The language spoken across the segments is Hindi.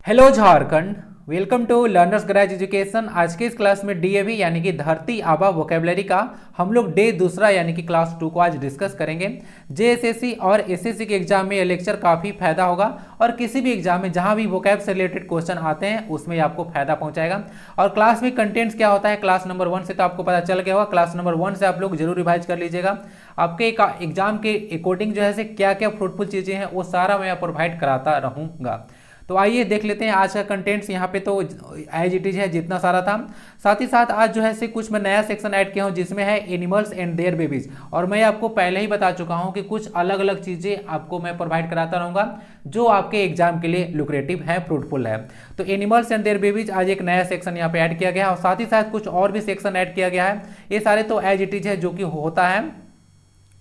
Hello Jharkhand, welcome to Learners Garage Education. आज के इस क्लास में डीएवी यानी कि धरती आबा वोकेबलरी का हम लोग डे दूसरा यानी कि क्लास 2 को आज डिस्कस करेंगे। जेएसएससी और एसएससी के एग्जाम में ये लेक्चर काफ़ी फायदा होगा और किसी भी एग्जाम में जहां भी वोकैब से रिलेटेड क्वेश्चन आते हैं उसमें आपको फायदा पहुंचाएगा। और क्लास में कंटेंट्स क्या होता है, क्लास नंबर 1 से तो आपको पता चल गया होगा। क्लास नंबर 1 से आप लोग जरूर रिवाइज कर लीजिएगा। आपके एग्जाम के अकॉर्डिंग जो है क्या क्या फ्रूटफुल चीज़ें हैं वो सारा मैं प्रोवाइड कराता रहूँगा। तो आइए देख लेते हैं आज का कंटेंट्स। यहाँ पे तो एज इट इज है जितना सारा था। साथ ही साथ आज जो है से कुछ मैं नया सेक्शन ऐड किया हूँ जिसमें है एनिमल्स एंड देयर बेबीज। और मैं आपको पहले ही बता चुका हूँ कि कुछ अलग अलग चीज़ें आपको मैं प्रोवाइड कराता रहूँगा जो आपके एग्जाम के लिए लुक्रेटिव है, फ्रूटफुल है। तो एनिमल्स एंड देयर बेबीज आज एक नया सेक्शन यहाँ पे ऐड किया गया है और साथ ही साथ कुछ और भी सेक्शन ऐड किया गया है। ये सारे तो एज इट इज है जो कि होता है।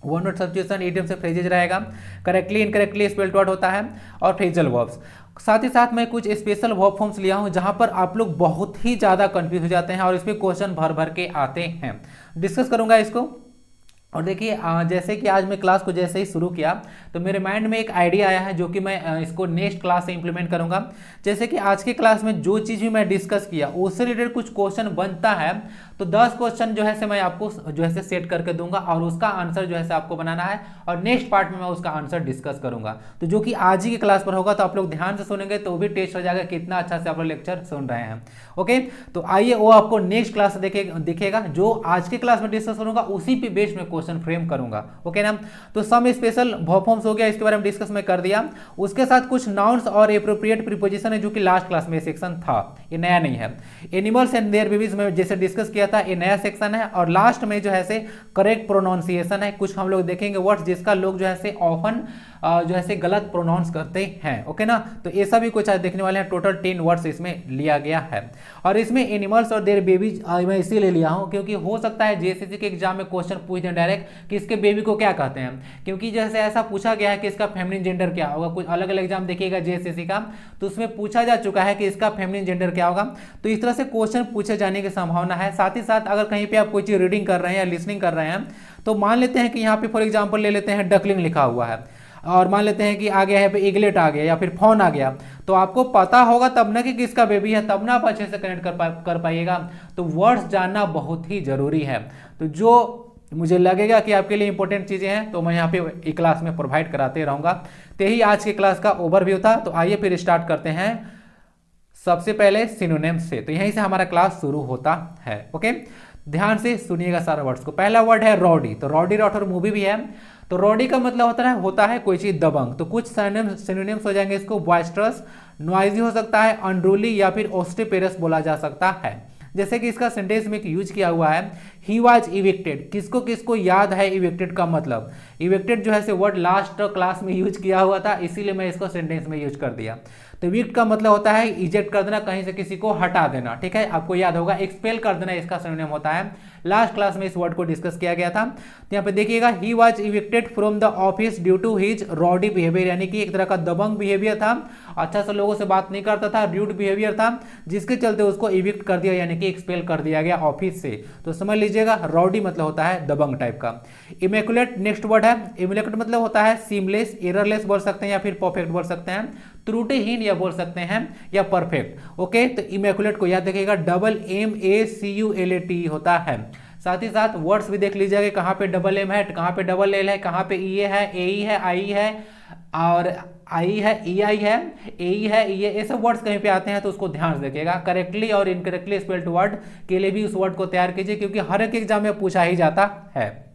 वन वर्ड सब्स्टिट्यूशन, इडियम से फ्रेजेज रहेगा, करेक्टली इनकरेक्टली स्पेल्ड वर्ड होता है और फ्रेजल वर्ब्स। साथ ही साथ मैं कुछ स्पेशल वर्ब फॉर्म्स लिया हूं जहां पर आप लोग बहुत ही ज़्यादा कंफ्यूज हो जाते हैं और इस पे क्वेश्चन भर भर के आते हैं। डिस्कस करूंगा इसको। और देखिए जैसे कि आज मैं क्लास को जैसे ही शुरू किया तो मेरे माइंड में एक आइडिया आया है जो कि मैं इसको नेक्स्ट क्लास से इंप्लीमेंट करूंगा। जैसे कि आज के क्लास में जो चीज़ भी मैं डिस्कस किया उससे रिलेटेड कुछ क्वेश्चन बनता है तो 10 क्वेश्चन जो है से मैं आपको जो है से सेट करके दूंगा और उसका आंसर जो है से आपको बनाना है और नेक्स्ट पार्ट में मैं उसका आंसर डिस्कस करूंगा। तो जो कि आज ही की क्लास पर होगा तो आप लोग ध्यान से सुनेंगे तो भी टेस्ट हो जाएगा कितना अच्छा से आप लोग लेक्चर सुन रहे हैं। ओके, तो आइए वो आपको नेक्स्ट क्लास दिखेगा। जो आज के क्लास में डिस्कस करूंगा उसी पे बेस में क्वेश्चन फ्रेम करूंगा। ओके ना, तो सम स्पेशल वर्ब फॉर्म्स हो गया, इसके बारे में डिस्कस मैं कर दिया। उसके साथ कुछ नाउन्स और एप्रोप्रिएट प्रीपोजिशन है जो कि लास्ट क्लास में सेक्शन था, ये नया नहीं है। एनिमल्स एंड देयर बेबीज में जैसे डिस्कस किया था ये नया सेक्शन है। और लास्ट में जो है से करेक्ट प्रोनाउंसिएशन है। कुछ हम लोग देखेंगे वर्ड्स जिसका लोग जो है से ऑफन जो है से गलत प्रोनाउंस करते हैं। ओके ना, तो ये सभी कुछ आज देखने वाले हैं। टोटल 10 वर्ड्स इसमें लिया गया है और इसमें एनिमल्स और देयर बेबीज मैं इसीलिए लिया हूं क्योंकि हो सकता है जेएसएससी के एग्जाम में क्वेश्चन पूछ दें डायरेक्ट कि इसके बेबी को क्या कहते हैं। क्योंकि जैसे ऐसा पूछा गया है कि इसका फेमिनिन जेंडर क्या होगा। कुछ अलग अलग एग्जाम देखिएगा जेएसएससी का तो उसमें पूछा जा चुका है कि इसका फेमिनिन जेंडर क्या होगा। तो इस तरह से क्वेश्चन पूछे जाने की संभावना है। साथ ही साथ अगर कहीं पे आप कोई चीज रीडिंग कर रहे हैं या लिसनिंग कर रहे हैं तो मान लेते हैं कि यहाँ पे फॉर एग्जाम्पल ले लेते हैं डकलिंग लिखा हुआ है और मान लेते हैं कि आ गया है इगलेट आ गया या फिर फॉन आ गया तो आपको पता होगा तब ना कि किसका बेबी है, तब ना आप अच्छे से कनेक्ट कर पाइएगा। तो वर्ड्स जानना बहुत ही जरूरी है। तो जो मुझे लगेगा कि आपके लिए इंपॉर्टेंट चीजें हैं तो मैं यहाँ पे एक क्लास में प्रोवाइड कराते रहूंगा। तो यही आज की क्लास का ओवरव्यू था। तो आइए फिर स्टार्ट करते हैं सबसे पहले सिनोनिम्स से। तो यहीं से हमारा क्लास शुरू होता है। ओके, ध्यान से सुनिएगा सारे वर्ड्स को। पहला वर्ड है रॉडी। तो रॉडी रॉटर मूवी भी है। तो रॉडी का मतलब होता है कोई चीज दबंग। तो कुछ सिनोनिम्स हो जाएंगे इसको। बॉयस्ट्रस, नॉइजी हो सकता है, अनरूली या फिर ओस्टिपेरस बोला जा सकता है। जैसे कि इसका सेंटेंस में एक यूज किया हुआ है ही वॉज इविक्टेड। किसको किसको याद है इविक्टेड का मतलब? इविक्टेड जो है से वर्ड लास्ट क्लास में यूज किया हुआ था इसीलिए मैं इसको सेंटेंस में यूज कर दिया। तो इविक्ट का मतलब होता है इजेक्ट कर देना, कहीं से किसी को हटा देना। ठीक है, आपको याद होगा। एक्सपेल कर देना इसका सिनोनिम होता है। लास्ट क्लास में इस वर्ड को डिस्कस किया गया था। तो यहाँ पे देखिएगा he was evicted from the office due to his rowdy behaviour, यानी कि एक तरह का दबंग बिहेवियर था, अच्छा से लोगों से बात नहीं करता था, र्यूड बिहेवियर था, जिसके चलते उसको इविक्ट कर दिया यानी कि एक्सपेल कर दिया गया ऑफिस से। तो समझ लीजिएगा रॉडी मतलब होता है दबंग टाइप का। इमेकुलेट नेक्स्ट वर्ड है। इमेकुलेट मतलब होता है सीमलेस, एररलेस बोल सकते हैं या फिर परफेक्ट बोल सकते हैं, त्रुटिहीन या बोल सकते हैं या परफेक्ट। ओके, तो इमेकुलेट को याद रखिएगा MACULAT होता है। साथ ही साथ वर्ड्स भी देख लीजिएगा कि कहाँ पे डबल एम है, कहाँ पे डबल एल है, कहाँ पे ई है, ए है, आई है और आई है, ई आई है, ए है, ये सब वर्ड्स कहीं पे आते हैं तो उसको ध्यान से देखिएगा। करेक्टली और इनकरेक्टली स्पेल्ड वर्ड के लिए भी उस वर्ड को तैयार कीजिए क्योंकि हर एक एग्जाम में पूछा ही जाता है।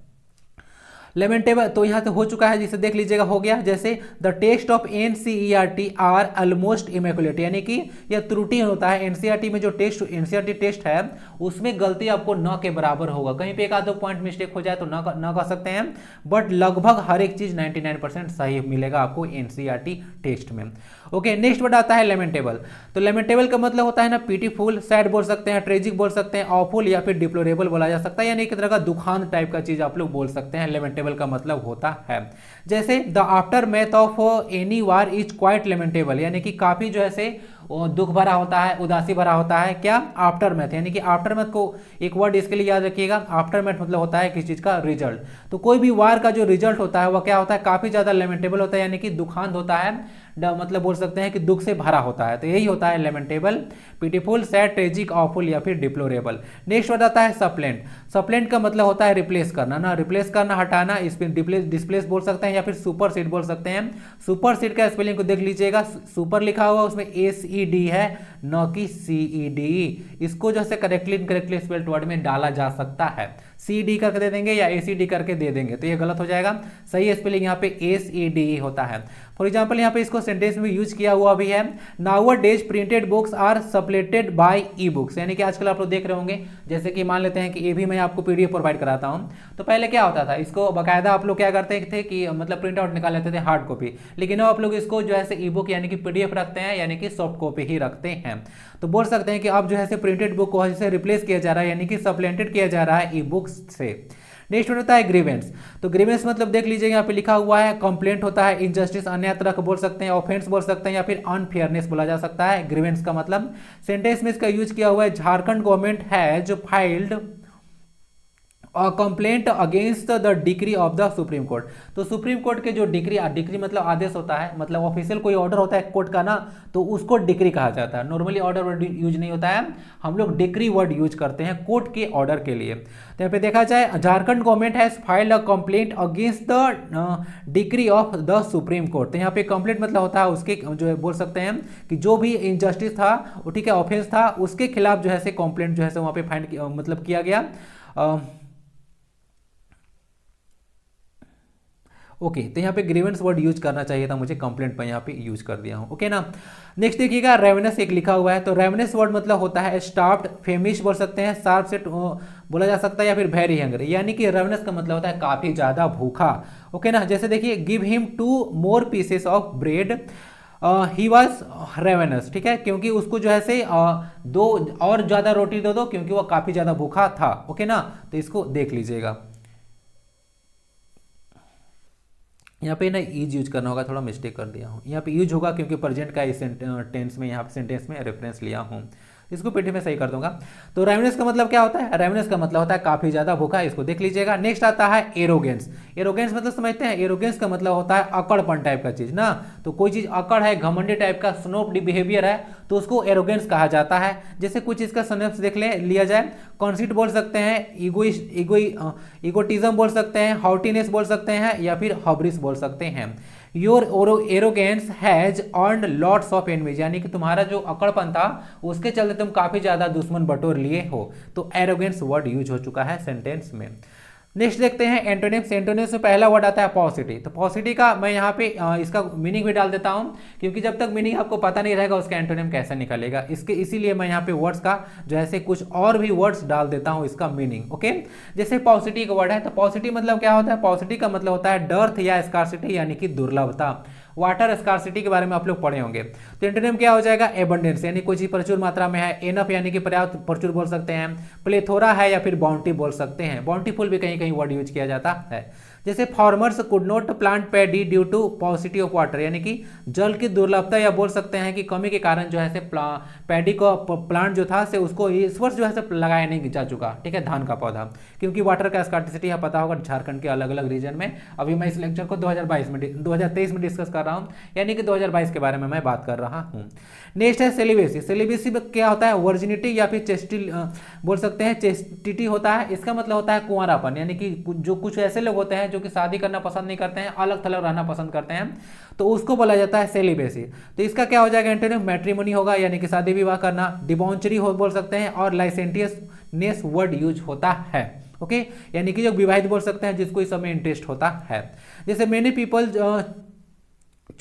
लेमेंटेबल तो यहाँ से हो चुका है, जिसे देख लीजिएगा हो गया। जैसे the text of NCERT are almost immaculate, यानी कि यह त्रुटि होता है। NCERT में जो NCERT टेस्ट है उसमें गलती आपको न के बराबर होगा। कहीं पे एक आध दो पॉइंट मिस्टेक हो जाए तो न कह सकते हैं, बट लगभग हर एक चीज 99% सही मिलेगा आपको NCERT टेस्ट में। ओके, नेक्स्ट वर्ड आता है लेमेंटेबल। तो लेमेंटेबल का मतलब होता है ना पिटीफुल, सैड बोल सकते हैं, ट्रेजिक बोल सकते हैं, ऑफुल या फिर डिप्लोरेबल बोला जा सकता है, यानी एक तरह का दुखांत टाइप का चीज आप लोग बोल सकते हैं। लेमेंटेबल का मतलब होता है। जैसे the aftermath of any war is quite lamentable, यानी कि काफी जो है से दुख भरा होता है, उदासी भरा होता है। क्या? आफ्टर मैथ, यानी कि आफ्टर मैथ को एक वर्ड इसके लिए याद रखिएगा, आफ्टर मैथ मतलब होता है किसी चीज का रिजल्ट। तो कोई भी वार का जो रिजल्ट होता है वह क्या होता है? काफी ज्यादा लेमेंटेबल होता है, यानी कि दुखांत होता है, मतलब बोल सकते हैं कि दुख से भरा होता है। तो यही होता है लेमेंटेबल, पिटीफुल, सैड, ट्रेजिक, ऑफुल या फिर डिप्लोरेबल। नेक्स्ट वर्ड आता है सप्लेंट। सप्लेंट का मतलब होता है रिप्लेस करना ना, रिप्लेस करना, हटाना, इसमें डिस्प्लेस बोल सकते हैं या फिर सुपर सीड बोल सकते हैं। सुपर सीड का स्पेलिंग को देख लीजिएगा, सुपर लिखा हुआ उसमें SED है, न कि CED। इसको जैसे करेक्टली इनकरेक्टली स्पेल्ड वर्ड में डाला जा सकता है, CD करके दे देंगे या ACD करके दे देंगे तो ये गलत हो जाएगा। सही स्पेलिंग यहाँ पे SED होता है। फॉर एग्जाम्पल यहाँ पे इसको सेंटेंस में यूज किया हुआ भी है, nowadays printed books are supplanted by e books, यानी कि आजकल आप लोग देख रहे होंगे, जैसे कि मान लेते हैं कि ये भी मैं आपको PDF प्रोवाइड कराता हूँ, तो पहले क्या होता था, इसको बाकायदा आप लोग क्या करते थे कि मतलब प्रिंट आउट निकाल लेते थे हार्ड कॉपी, लेकिन अब आप लोग इसको जो है ई बुक यानी कि PDF रखते हैं, यानी कि सॉफ्ट कॉपी ही रखते हैं। तो बोल सकते हैं कि अब जो है प्रिंटेड बुक को जैसे रिप्लेस किया जा रहा है, यानी कि सप्लेंटेड किया जा रहा है ई बुक्स से। नेक्स्ट होता है ग्रीवेंस। तो ग्रीवेंस मतलब देख लीजिए यहाँ पे लिखा हुआ है, कंप्लेंट होता है, इनजस्टिस अन्याय तरह का बोल सकते हैं, ऑफेंस बोल सकते हैं या फिर अनफेयरनेस बोला जा सकता है। ग्रीवेंस का मतलब सेंटेंस में इसका यूज किया हुआ है, Jharkhand government has filed complaint against the decree of the supreme court. तो सुप्रीम कोर्ट के जो डिक्री मतलब आदेश होता है, मतलब ऑफिशियल कोई ऑर्डर होता है कोर्ट का ना, तो उसको डिक्री कहा जाता है। नॉर्मली ऑर्डर वर्ड यूज नहीं होता है, हम लोग डिक्री वर्ड यूज करते हैं कोर्ट के ऑर्डर के लिए। तो यहाँ पे देखा जाए, Jharkhand government has filed a complaint against the decree of the supreme court. तो यहाँ पे कंप्लेंट मतलब होता है उसके जो बोल सकते हैं कि जो भी इनजस्टिस था, ठीक है, ऑफेंस था, उसके खिलाफ जो है कंप्लेंट जो है वहाँ पे फाइंड मतलब किया गया। ओके तो यहाँ पे ग्रीवेंस वर्ड यूज करना चाहिए था मुझे, कंप्लेंट पर यहाँ पे यूज कर दिया हूँ। ओके ना। नेक्स्ट देखिएगा, रेवनस एक लिखा हुआ है। तो रेवनस वर्ड मतलब होता है स्टाफ्ड, फेमिश बोल सकते हैं, शार्प से बोला जा सकता है या फिर वेरी हंग्री, यानी कि रेवनस का मतलब होता है काफी ज्यादा भूखा। ओके ना। जैसे देखिए, give him 2 more pieces of bread, he was ravenous, ठीक है, क्योंकि उसको जो है से 2 और ज्यादा रोटी दे दो क्योंकि वो काफी ज्यादा भूखा था। ओके ना। तो इसको देख लीजिएगा, यहाँ पे ना ईज यूज करना होगा, थोड़ा मिस्टेक कर दिया हूँ। यहाँ पे यूज होगा क्योंकि प्रेजेंट का इस टेंस में, यहाँ पे सेंटेंस में रेफरेंस लिया हूँ, इसको पीटी में सही कर दूंगा। तो रेवनेस का मतलब क्या होता है? रेवनेस का मतलब होता है काफी ज्यादा भूखा, इसको देख लीजिएगा। नेक्स्ट आता है एरोगेंस। एरोगेंस मतलब समझते हैं, एरोगेंस का मतलब होता है अकड़पन टाइप का चीज ना। तो कोई चीज अकड़ है, घमंडी टाइप का, स्नोप्ड बिहेवियर है, तो उसको एरोगेंस कहा जाता है। जैसे कुछ इसका सिनोनिम्स देख लिया जाए, कॉन्सिट बोल सकते हैं, इगोटिज्म बोल सकते हैं, हॉटीनेस बोल सकते हैं या फिर हब्रिस बोल सकते हैं। Your arrogance has earned lots of enemies, यानी कि तुम्हारा जो अकड़पन था उसके चलते तुम काफी ज्यादा दुश्मन बटोर लिए हो। तो एरोगेंस वर्ड यूज हो चुका है सेंटेंस में। नेक्स्ट देखते हैं एंटोनिम्स। एंटोनिम्स में पहला वर्ड आता है पॉसिटी। तो पॉसिटी का मैं यहाँ पे इसका मीनिंग भी डाल देता हूँ, क्योंकि जब तक मीनिंग आपको पता नहीं रहेगा उसका एंटोनिम कैसे निकलेगा, इसके इसीलिए मैं यहाँ पे वर्ड्स का जो है कुछ और भी वर्ड्स डाल देता हूँ इसका मीनिंग। ओके, जैसे पॉसिटी का वर्ड है, तो पॉसिटी मतलब क्या होता है? पॉसिटी का मतलब होता है डर्थ या स्कार्सिटी, यानी कि दुर्लभता। वाटर स्कार्सिटी के बारे में आप लोग पढ़े होंगे। तो एंटोनिम क्या हो जाएगा? एबंडेंस, यानी कोई चीज प्रचुर मात्रा में है। एनफ यानी कि पर्याप्त, प्रचुर बोल सकते हैं। प्लेथोरा है या फिर बाउंटी बोल सकते हैं। बाउंटीफुल भी कहीं कहीं वर्ड यूज किया जाता है। जैसे farmers could not plant paddy due to paucity of water, यानी कि जल की दुर्लभता या बोल सकते हैं कि कमी के कारण जो है पैडी को प्लांट जो था से उसको इस वर्ष जो है लगाया नहीं जा चुका, ठीक है, धान का पौधा, क्योंकि वाटर का स्कार्सिटी है, पता होगा झारखंड के अलग अलग रीजन में। अभी मैं इस लेक्चर को 2023 में डिस्कस कर रहा हूँ, यानी कि 2022 के बारे में मैं बात कर रहा हूँ। नेक्स्ट है सेलिबेसी। सेलिबेसी में क्या होता है? वर्जिनिटी या फिर चेस्टिल बोल सकते हैं, चेस्टिटी होता है। इसका मतलब होता है कुंवारापन, यानी कि जो कुछ ऐसे लोग होते हैं जो कि शादी करना पसंद नहीं करते हैं, अलग थलग रहना पसंद करते हैं, तो उसको बोला जाता है सेलिबेसी। तो इसका क्या हो जाएगा? एंटोनिम मैट्रिमोनी होगा, यानी कि शादी विवाह करना। डिबॉन्चरी हो बोल सकते हैं, और लाइसेंटियसनेस वर्ड यूज होता है। ओके, यानी कि जो विवाहित बोल सकते हैं जिसको इस समय इंटरेस्ट होता है। जैसे many people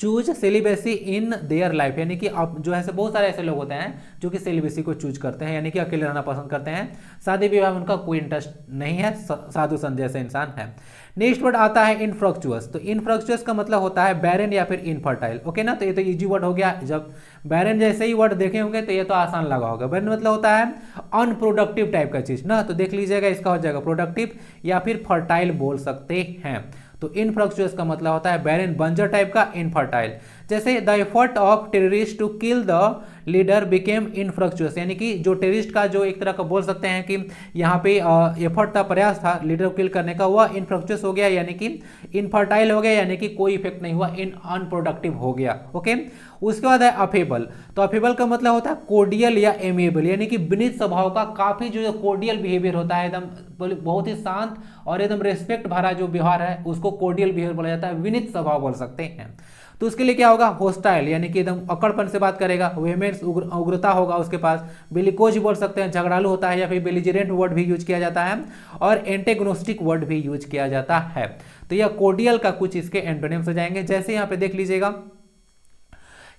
choose celibacy in their life, यानी कि अब जो है बहुत सारे ऐसे लोग होते हैं जो कि सेलिबेसी को चूज करते हैं, यानी कि अकेले रहना पसंद करते हैं, शादी विवाह में उनका कोई इंटरेस्ट नहीं है, साधु संत जैसे इंसान है। नेक्स्ट वर्ड आता है इनफ्रक्चुअस। तो इनफ्रक्चुअस का मतलब होता है बैरन या फिर इनफर्टाइल। ओके ना, तो ये तो इजी वर्ड हो गया। जब बैरन जैसे ही वर्ड देखे होंगे तो ये तो आसान लगा होगा। बैरन मतलब होता है अनप्रोडक्टिव टाइप का चीज ना, तो देख लीजिएगा इसका हो जाएगा प्रोडक्टिव या फिर फर्टाइल बोल सकते हैं। तो इनफ्रक्चुअस का मतलब होता है बैरन, बंजर टाइप का, इनफर्टाइल। जैसे the effort of terrorist to kill the leader became infructuous, यानी कि जो टेररिस्ट का जो एक तरह का बोल सकते हैं कि यहाँ पे एफर्ट था, प्रयास था लीडर को किल करने का, वह इनफ्रक्चुअस हो गया, यानी कि इनफर्टाइल हो गया, यानी कि कोई इफेक्ट नहीं हुआ, इन अनप्रोडक्टिव हो गया। ओके, उसके बाद है अफेबल। तो अफेबल का मतलब होता है कोर्डियल या एमिएबल, यानी कि विनीत स्वभाव का, काफी जो कोर्डियल बिहेवियर होता है, एकदम बहुत ही शांत और एकदम रेस्पेक्ट भरा जो व्यवहार है उसको कोर्डियल बिहेवियर बोला जाता है, विनीत स्वभाव बोल सकते हैं। तो उसके लिए क्या होगा, होस्टाइल, यानी कि एकदम अकड़पन से बात करेगा, वेमेंस उग्रता होगा उसके पास, बेलिकोज बोल सकते हैं, झगड़ालू होता है, या फिर बेलिजरेंट वर्ड भी यूज किया जाता है, और एंटेगोनिस्टिक वर्ड भी यूज किया जाता है। तो यह कोर्डियल का कुछ इसके एंटोनिम्स हो जाएंगे। जैसे यहाँ पे देख लीजिएगा,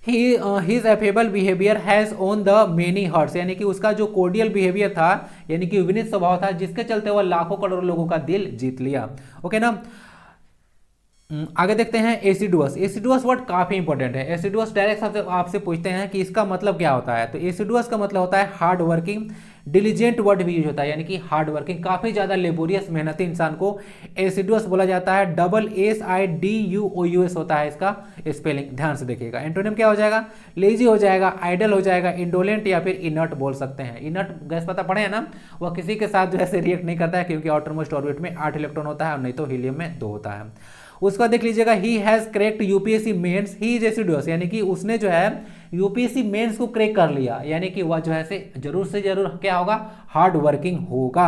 his affable behaviour has own the many hearts, यानी कि उसका जो कोर्डियल बिहेवियर था, यानी कि विनीत स्वभाव था, जिसके चलते वह लाखों करोड़ों लोगों का दिल जीत लिया। ओके ना, आगे देखते हैं एसिडुअस। एसिडुअस वर्ड काफी इंपॉर्टेंट है। एसिडुअस डायरेक्ट आपसे पूछते हैं कि इसका मतलब क्या होता है, तो एसिडुअस का मतलब होता है हार्ड वर्किंग, डिलीजेंट वर्ड भी यूज होता है, यानी कि हार्ड वर्किंग, काफी ज्यादा लेबोरियस मेहनती इंसान को एसिडुअस बोला जाता है। SIDUOUS होता है इसका स्पेलिंग, ध्यान से देखिएगा। एंटोनिम क्या हो जाएगा, लेजी हो जाएगा, आइडल हो जाएगा, इंडोलेंट या फिर इनर्ट बोल सकते हैं। इनर्ट गैस पता पड़े है ना, वह किसी के साथ जो है रिएक्ट नहीं करता है, क्योंकि आउटरमोस्ट ऑर्बिट में 8 इलेक्ट्रॉन होता है, और नहीं तो हीलियम में 2 होता है। उसका देख लीजिएगा, he has cracked UPSC mains, he is assiduous, यानी कि उसने जो है यूपीएससी मेंस को क्रैक कर लिया, यानी कि वह जो है से जरूर क्या होगा, हार्ड वर्किंग होगा।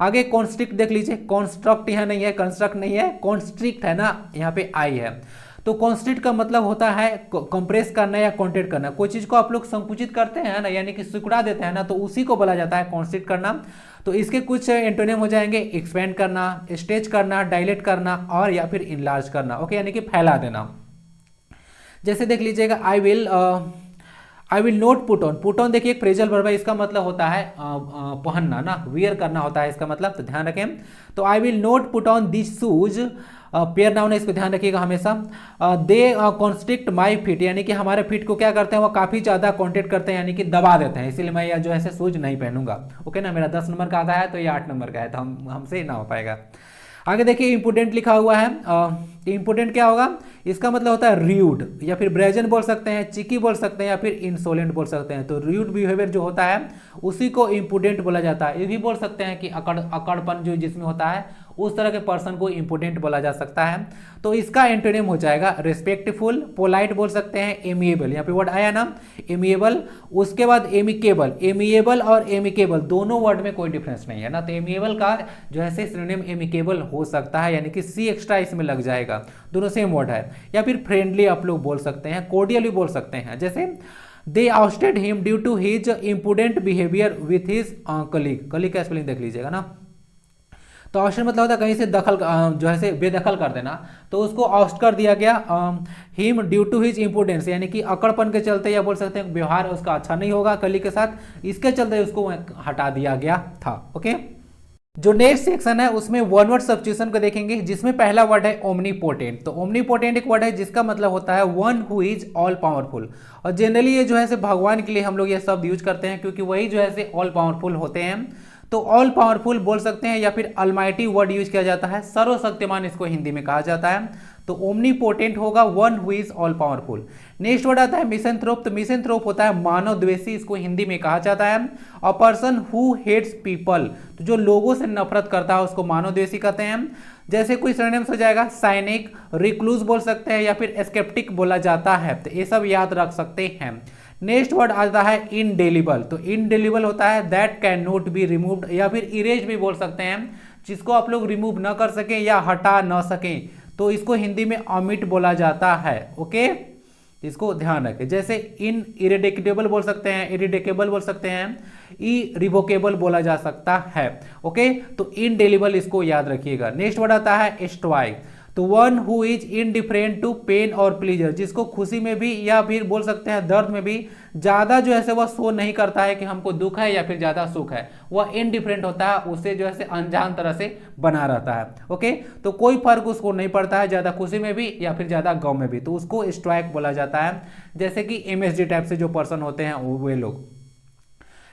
आगे कॉन्स्ट्रिक्ट देख लीजिए, कॉन्स्ट्रक्ट यहाँ नहीं है, कंस्ट्रक्ट नहीं है, कॉन्स्ट्रिक्ट है ना, यहाँ पे आई है। तो कॉन्स्ट्रिक्ट का मतलब होता है कंप्रेस करना या कॉन्ट्रैक्ट करना। कोई चीज को आप लोग संकुचित करते हैं ना, यानी कि सिकुड़ा देते हैं ना, तो उसी को बोला जाता है कॉन्स्ट्रिक्ट करना। तो इसके कुछ एंटोनिम हो जाएंगे, एक्सपेंड करना, स्ट्रेच करना, डायलेट करना, और या फिर इनलार्ज करना। ओके, यानी कि फैला देना। जैसे देख लीजिएगा, I will note put on देखिए एक फ्रेजल वर्ब है, इसका मतलब होता है पहनना ना, वियर करना होता है इसका मतलब, तो ध्यान रखें। तो I will note put on this shoes, pair noun है, इसको ध्यान रखिएगा हमेशा। दे कॉन्स्ट्रिक्ट माई फिट, यानी कि हमारे फिट को क्या करते हैं, वो काफी ज्यादा कॉन्ट्रैक्ट करते हैं, यानी कि दबा देते हैं, इसीलिए मैं यह जो है शूज नहीं पहनूंगा। ओके ना, मेरा 10 नंबर का आता है, तो ये 8 नंबर का है, तो हमसे ही ना हो पाएगा। आगे देखिए इंपोर्टेंट लिखा हुआ है। इंपोर्टेंट क्या होगा, इसका मतलब होता है र्यूड, या फिर ब्रेजन बोल सकते हैं, चिकी बोल सकते हैं, या फिर इंसोलेंट बोल सकते हैं। तो र्यूड बिहेवियर जो होता है उसी को इंपोर्टेंट बोला जाता है। ये भी बोल सकते हैं कि अकड़पन जो जिसमें होता है, उस तरह के पर्सन को इंपोर्टेंट बोला जा सकता है। तो इसका एंटोनिम हो जाएगा रिस्पेक्टफुल, पोलाइट बोल सकते हैं, एमिएबल, यहाँ पे वर्ड आया ना एमिएबल। उसके बाद एमिकेबल, एमिएबल और एमिकेबल दोनों वर्ड में कोई डिफरेंस नहीं है ना, तो एमिएबल का जो है सिनोनिम एमिकेबल हो सकता है, यानी कि सी एक्स्ट्रा इसमें लग जाएगा, दोनों सेम वर्ड है। या फिर फ्रेंडली आप लोग बोल सकते हैं, कोर्डियल भी बोल सकते हैं। जैसे they ousted him due to his impudent behaviour with his colleague, colleague का स्पेलिंग देख लीजिएगा ना। तो आउस्टेड मतलब होता है कहीं से दखल जो है से बेदखल कर देना, तो उसको आउस्ट कर दिया गया him due to his importance, यानी कि अकड़पन के चलते, या बोल सकते हैं व्यवहार उसका अच्छा नहीं होगा कलीग के साथ, इसके चलते उसको हटा दिया गया था। ओके, जो नेक्स्ट सेक्शन है उसमें वन वर्ड सब्स्टिट्यूशन को देखेंगे, जिसमें पहला वर्ड है ओमनीपोटेंट। तो ओमनीपोटेंट एक वर्ड है जिसका मतलब होता है one who is all powerful, और जनरली ये जो है से भगवान के लिए हम लोग ये शब्द यूज करते हैं, क्योंकि वही जो है से ऑल पावरफुल होते हैं। तो ऑल पावरफुल बोल सकते हैं, या फिर अलमाइटी वर्ड यूज किया जाता है, सर्वशक्तिमान इसको हिंदी में कहा जाता है। तो ओमनीपोटेंट होगा one who is all powerful. Next word आता है मिसेंथ्रोप। तो मिसेंथ्रोप होता है मानव द्वेषी, इसको हिंदी में कहा जाता है। A person who hates people, तो जो लोगों से नफरत करता है उसको मानव द्वेषी कहते हैं। जैसे कोई सिनोनिम्स हो जाएगा, साइनिक, रिक्लूज बोल सकते हैं, या फिर एस्केप्टिक बोला जाता है, तो ये सब याद रख सकते हैं। नेक्स्ट वर्ड आता है इनडेलिबल। तो इनडेलिबल होता है that can not be removed, या फिर इरेज भी बोल सकते हैं, जिसको आप लोग रिमूव न कर सकें या हटा न सकें, तो इसको हिंदी में ऑमिट बोला जाता है। ओके, इसको ध्यान रखें। जैसे इन इरेडिकेबल बोल सकते हैं, इरिडिकेबल बोल सकते हैं, इरिवोकेबल बोला जा सकता है। ओके, तो इनडेलिबल इसको याद रखिएगा। नेक्स्ट वर्ड आता है स्टॉइक। तो one who is indifferent to pain और प्लीजर, जिसको खुशी में भी या फिर बोल सकते हैं दर्द में भी ज्यादा जो है वह शो नहीं करता है कि हमको दुख है या फिर ज्यादा सुख है, वह इनडिफरेंट होता है, उससे जो है अनजान तरह से बना रहता है। ओके, तो कोई फर्क उसको नहीं पड़ता है ज्यादा खुशी में भी या फिर ज्यादा गम में भी, तो उसको स्ट्राइक बोला जाता है। जैसे कि MSG टाइप से जो पर्सन होते हैं वे लोग।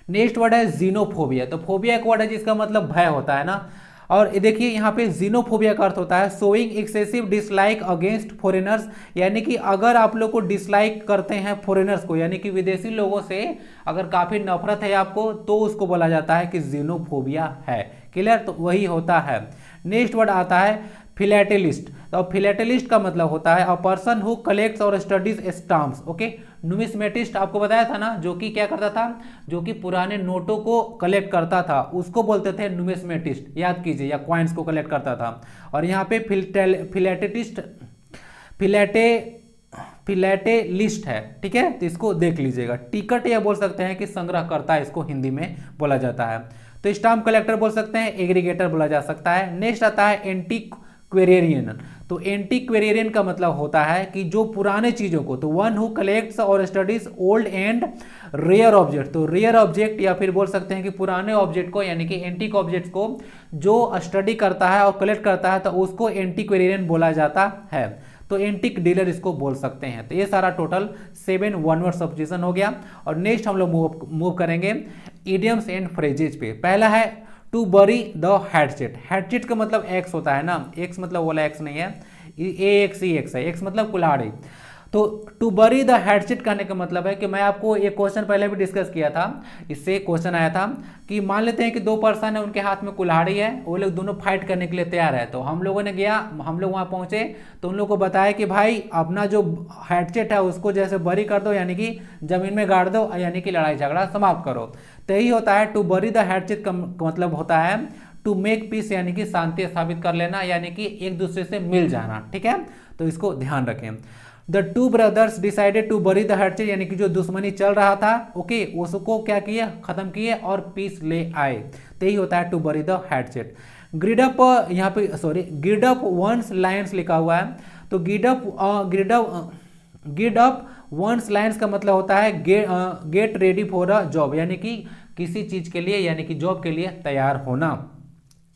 नेक्स्ट वर्ड है जीनोफोबिया। तो फोबिया एक वर्ड है जिसका मतलब भय होता है ना। और देखिए यहाँ पे जीनोफोबिया का अर्थ होता है showing excessive dislike against foreigners, यानी कि अगर आप लोग को डिसलाइक करते हैं फॉरेनर्स को, यानी कि विदेशी लोगों से अगर काफ़ी नफरत है आपको, तो उसको बोला जाता है कि जीनोफोबिया है। क्लियर, तो वही होता है। नेक्स्ट वर्ड आता है फिलेटेलिस्ट। तो फिलेटेलिस्ट का मतलब होता है अ पर्सन हु कलेक्ट्स और स्टडीज स्टाम्प्स। ओके, नुमिस्मेटिस्ट आपको बताया था ना, जो कि क्या करता था, जो कि पुराने नोटों को कलेक्ट करता था, उसको बोलते थे नुमिस्मेटिस्ट, याद कीजिए, या कॉइन्स को कलेक्ट करता था। और यहाँ पे फिलेटेलिस्ट फिलेटेलिस्ट है, ठीक है, तो इसको देख लीजिएगा। टिकट या बोल सकते हैं कि संग्रहकर्ता, इसको हिंदी में बोला जाता है। तो स्टाम्प कलेक्टर बोल सकते हैं, एग्रीगेटर बोला जा सकता है। नेक्स्ट आता है एंटीक्वेरियन। तो एंटीक्वेरियन का मतलब होता है कि जो पुराने चीजों को, तो वन हु कलेक्ट्स और studies old and rare object. तो रेयर ऑब्जेक्ट या फिर बोल सकते हैं कि पुराने ऑब्जेक्ट को, यानी कि एंटीक ऑब्जेक्ट्स को जो स्टडी करता है और कलेक्ट करता है, तो उसको एंटीक्वेरियन बोला जाता है। तो एंटिक डीलर इसको बोल सकते हैं। तो ये सारा टोटल 7 वन वर्ड सब्जेक्शन हो गया। और नेक्स्ट हम लोग मूव करेंगे इडियम्स एंड फ्रेजेज पे। पहला है टू बरी द हैटचेट। हैटचेट का मतलब एक्स होता है ना, एक्स मतलब वाला एक्स नहीं है, ए एक्स ही एक्स है, एक्स मतलब कुल्हाड़ी। तो टू बरी द हैटचेट कहने का मतलब है कि मैं आपको एक क्वेश्चन पहले भी डिस्कस किया था, इससे क्वेश्चन आया था कि मान लेते हैं कि दो पर्सन है, उनके हाथ में कुल्हाड़ी है, वो लोग दोनों फाइट करने के लिए तैयार है। तो हम लोगों ने गया, हम लोग वहाँ पहुँचे, तो उन लोगों को बताया कि भाई अपना जो हैटचेट है उसको जैसे बरी कर दो, यानी कि जमीन में गाड़ दो, यानी कि लड़ाई झगड़ा समाप्त करो। तो यही होता है टू बरी द हैटचेट का मतलब होता है टू मेक पीस, यानी कि शांति स्थापित कर लेना, यानी कि एक दूसरे से मिल जाना, ठीक है। तो इसको ध्यान रखें। The two brothers decided to bury the hatchet, यानी कि जो दुश्मनी चल रहा था, ओके, उसको क्या किए, खत्म किए और पीस ले आए। तो यही होता है to bury the हैटचेट। Grid up, यहाँ पे sorry, gird up one's loins लिखा हुआ है। तो गिड अप वंस लाइन्स का मतलब होता है get ready for a job, यानी कि किसी चीज के लिए, यानी कि जॉब के लिए तैयार होना।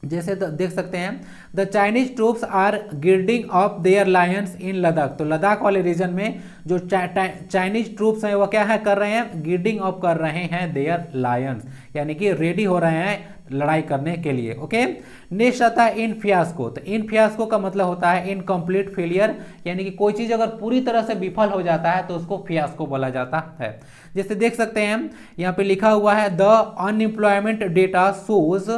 जैसे देख सकते हैं the Chinese troops are gilding up their lions in Ladakh. तो लद्दाख वाले रीजन में जो चाइनीज ट्रूप्स हैं वो क्या है कर रहे हैं, गिल्डिंग अप कर रहे हैं देयर लायंस, यानी कि रेडी हो रहे हैं लड़ाई करने के लिए। ओके, नेक्स्ट आता है इन फियास्को। तो इन फियास्को का मतलब होता है इनकम्प्लीट फेलियर, यानी कि कोई चीज अगर पूरी तरह से विफल हो जाता है तो उसको फियास्को बोला जाता है। जैसे देख सकते हैं यहाँ पे लिखा हुआ है the unemployment data shows,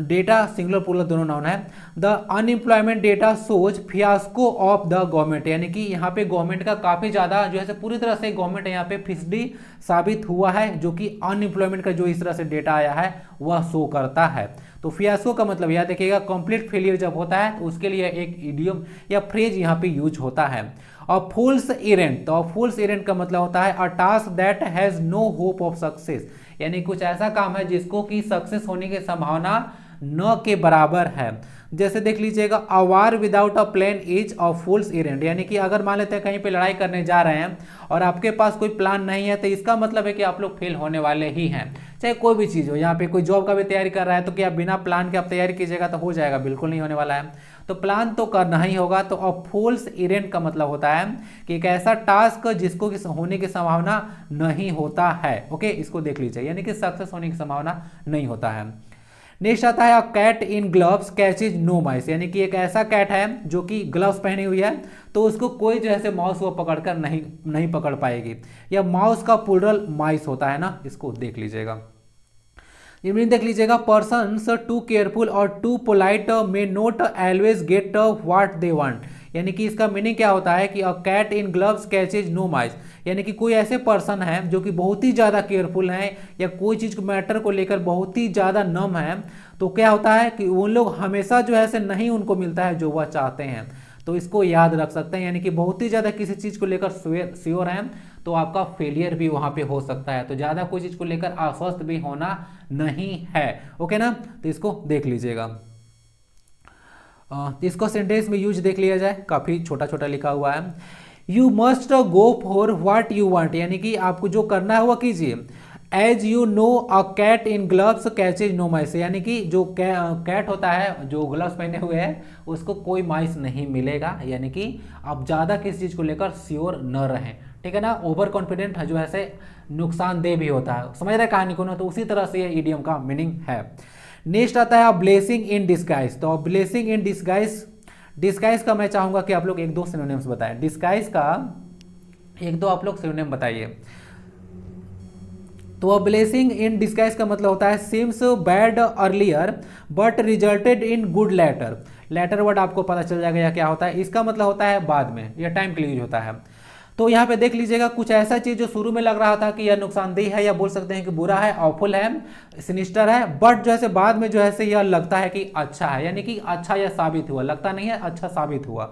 data singular plural दोनों नाउन है। The unemployment data shows fiasco of the government, यानी कि यहाँ पे गवर्नमेंट का काफी ज्यादा जो है पूरी तरह से गवर्नमेंट यहाँ पे फिसडी साबित हुआ है, जो कि अनएम्प्लॉयमेंट का जो इस तरह से डेटा आया है वह शो करता है। तो फियास्को का मतलब याद देखिएगा कंप्लीट फेलियर जब होता है तो उसके लिए एक इडियम या फ्रेज यहाँ पे यूज होता है। और फूल्स इरेंट, तो फूल्स इरेंट का मतलब होता है a task that has no hope of success, यानी कुछ ऐसा काम है जिसको कि सक्सेस होने की संभावना न के बराबर है। जैसे देख लीजिएगा a war without a plan is a fool's errand, यानी कि अगर मान लेते हैं कहीं पे लड़ाई करने जा रहे हैं और आपके पास कोई प्लान नहीं है तो इसका मतलब है कि आप लोग फेल होने वाले ही हैं। चाहे कोई भी चीज़ हो, यहाँ पे कोई जॉब का भी तैयारी कर रहा है तो क्या बिना प्लान के आप तैयारी कीजिएगा तो हो जाएगा, बिल्कुल नहीं होने वाला है। तो प्लान तो करना ही होगा। तो अ फूल्स इरेंट का मतलब होता है कि एक ऐसा टास्क जिसको कि होने की संभावना नहीं होता है। ओके, इसको देख लीजिए, यानी कि सक्सेस होने की संभावना नहीं होता है। नेक्स्ट आता है a cat in gloves catches no mice, यानी कि एक ऐसा कैट है जो कि ग्लव्स पहनी हुई है तो उसको कोई जो है माउस वो पकड़कर नहीं पकड़ पाएगी। या माउस का प्लूरल माइस होता है ना, इसको देख लीजिएगा। ये देख लीजिएगा पर्सन्स टू केयरफुल और too polite may not always get what they want, यानी कि इसका मीनिंग क्या होता है कि a cat in gloves catches no mice, यानी कि कोई ऐसे पर्सन है जो कि बहुत ही ज़्यादा केयरफुल हैं या कोई चीज़ मैटर को लेकर बहुत ही ज़्यादा नम है, तो क्या होता है कि उन लोग हमेशा जो है नहीं उनको मिलता है जो वह चाहते हैं। तो इसको याद रख सकते हैं, यानी कि बहुत ही ज़्यादा किसी चीज़ को लेकर श्योर हैं तो आपका फेलियर भी वहाँ पे हो सकता है। तो ज़्यादा कोई चीज़ को लेकर आश्वस्त भी होना नहीं है। ओके ना, तो इसको देख लीजिएगा। इसको सेंटेंस में यूज देख लिया जाए, काफ़ी छोटा छोटा लिखा हुआ है। You must go for what you want, यानी कि आपको जो करना है वह कीजिए। As you know a cat in gloves catches no mice, यानी कि जो कैट होता है जो ग्लव्स पहने हुए है उसको कोई माइस नहीं मिलेगा, यानी कि आप ज़्यादा किसी चीज़ को लेकर श्योर न रहें, ठीक है ना। ओवर कॉन्फिडेंट जो है नुकसानदेह भी होता है, समझ रहे कहानी को ना, तो उसी तरह से ये इडियम का मीनिंग है। नेक्स्ट आता है ब्लेसिंग इन डिस्गाइज। तो ब्लेसिंग इन डिस्गाइज, डिस्गाइज का मैं चाहूंगा कि आप लोग एक दो सिनोनिम्स बताएं। डिस्गाइज का एक दो आप लोग सिनोनिम बताइए। तो ब्लेसिंग इन डिस्गाइज का मतलब होता है seems bad earlier but resulted in good later. Later word आपको पता चल जाएगा या क्या होता है। इसका मतलब होता है बाद में, या टाइम के लिए यूज होता है। तो यहाँ पे देख लीजिएगा, कुछ ऐसा चीज जो शुरू में लग रहा था कि यह नुकसानदेह है, या बोल सकते हैं कि बुरा है, ऑफुल है, सिनिस्टर है, बट जो है बाद में जो है यह लगता है कि अच्छा है, यानी कि अच्छा यह साबित हुआ, लगता नहीं है, अच्छा साबित हुआ,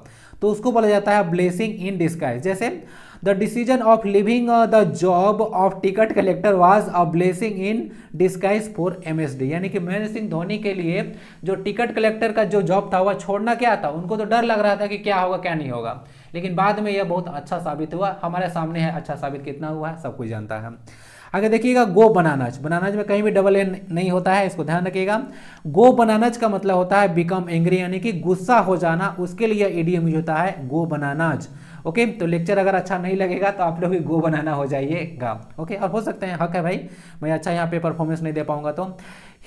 तो उसको बोला जाता है ब्लेसिंग इन डिस्गाइज। जैसे the decision of living the job of ticket collector was a blessing in disguise for MSD, यानी कि महेंद्र सिंह धोनी के लिए जो टिकट कलेक्टर का जो जॉब था वह छोड़ना क्या था, उनको तो डर लग रहा था कि क्या होगा क्या नहीं होगा, लेकिन बाद में यह बहुत अच्छा साबित हुआ। हमारे सामने है, अच्छा साबित कितना हुआ है सब कुछ जानता है। आगे देखिएगा गो बनानाज। बनानाज में कहीं भी डबल एन नहीं होता है, इसको ध्यान रखिएगा। गो बनानाज का मतलब होता है बिकम एंग्री, यानी कि गुस्सा हो जाना, उसके लिए इडियम यूज होता है गो बनानाज। ओके, तो लेक्चर अगर अच्छा नहीं लगेगा तो आप लोग भी गो बनाना हो जाइएगा। ओके, और हो सकते हैं, हक है भाई, मैं अच्छा यहाँ पे परफॉर्मेंस नहीं दे पाऊंगा तो।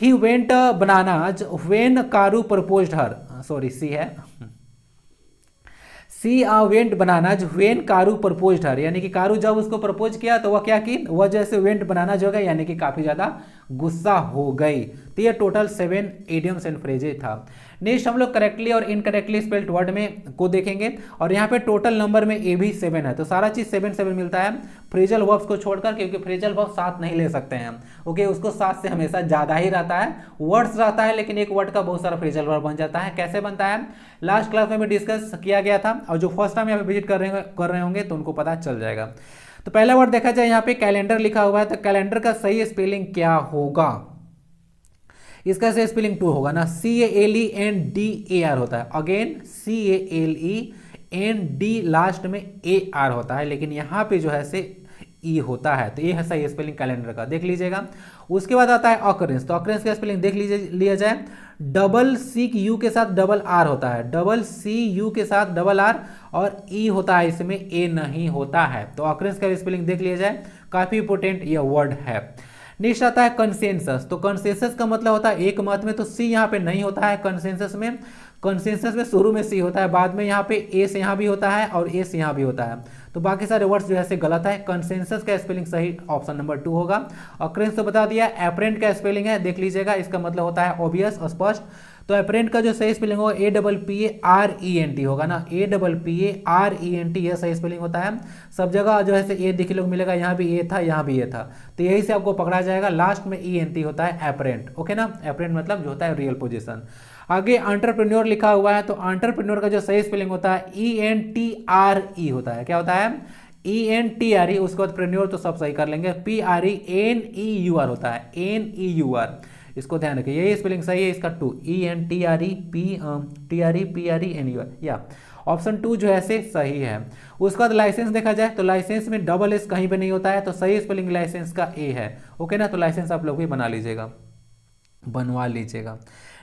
He went bananas when Karu proposed her, sorry she है, she went bananas when Karu proposed her, यानी कि कारू जब उसको प्रपोज किया तो वह क्या की, वह जैसे वेंट बनानाज हो गई, यानी कि काफी ज्यादा गुस्सा हो गई। तो ये टोटल 7 इडियम्स एंड फ्रेजेज था। नेक्स्ट हम लोग करेक्टली और इनकरेक्टली स्पेल्ड वर्ड में को देखेंगे, और यहाँ पे टोटल नंबर में ए भी 7 है, तो सारा चीज 7 मिलता है फ्रेजल वर्ब्स को छोड़कर, क्योंकि फ्रेजल वर्ब 7 नहीं ले सकते हैं। ओके, उसको 7 से हमेशा ज्यादा ही रहता है, वर्ड्स रहता है, लेकिन एक वर्ड का बहुत सारा फ्रेजल वर्ब बन जाता है। कैसे बनता है लास्ट क्लास में भी डिस्कस किया गया था, और जो फर्स्ट टाइम यहाँ पे विजिट कर रहे होंगे तो उनको पता चल जाएगा। तो पहला वर्ड देखा जाए, यहाँ पे कैलेंडर लिखा हुआ है, तो कैलेंडर का सही स्पेलिंग क्या होगा, इसका सही स्पेलिंग 2 होगा ना, CALENDAR होता है। अगेन CALEND लास्ट में AR होता है, लेकिन यहाँ पे जो है से ई होता है, तो ये है सही स्पेलिंग कैलेंडर का, देख लीजिएगा। उसके बाद आता है ऑकरेंस। तो ऑकरेंस का स्पेलिंग देख लिया जाए, डबल सी यू के साथ डबल आर होता है, डबल सी यू के साथ डबल आर, और ई होता है, इसमें ए नहीं होता है। तो ऑकरेंस का स्पेलिंग देख लिया जाए, काफी इंपोर्टेंट यह वर्ड है। नेक्स्ट आता है कंसेंसस। तो कंसेंसस का मतलब होता है एक मत में, तो सी यहाँ पे नहीं होता है कंसेंसस में। कंसेंसस में शुरू में सी होता है, बाद में यहाँ पे ए से यहाँ भी होता है और ए से यहाँ भी होता है, तो बाकी सारे वर्ड्स जो है से गलत है। कंसेंसस का स्पेलिंग सही ऑप्शन नंबर 2 होगा। ऑकरेंस तो बता दिया। एपरेंट का स्पेलिंग है, देख लीजिएगा, इसका मतलब होता है ऑब्वियस, स्पष्ट। तो एपरेंट का जो सही स्पेलिंग होगा APPARENT होगा ना, APPARENT, यह सही स्पेलिंग होता है। सब जगह जो है ए देखने को मिलेगा, यहाँ भी ए था, यहाँ भी ए था, तो यही से आपको पकड़ा जाएगा। लास्ट में ENT होता है एपरेंट। ओके ना, एपरेंट मतलब जो होता है रियल पोजीशन। आगे एंटरप्रेन्योर लिखा हुआ है, तो एंटरप्रेन्योर का जो सही स्पेलिंग होता है ENTRE होता है। क्या होता है? ENTRE। उसके बाद प्रेन्योर तो सब सही कर लेंगे, PRENEUR होता है, NEUR। इसको ध्यान रखिए, यही स्पेलिंग सही है इसका 2, ENTREPRENEUR, या ऑप्शन 2 जो है से सही है। उसके बाद लाइसेंस देखा जाए, तो लाइसेंस में डबल एस कहीं पे नहीं होता है, तो सही स्पेलिंग लाइसेंस का ए है। ओके ना, तो लाइसेंस आप लोग भी बना लीजिएगा, बनवा लीजिएगा।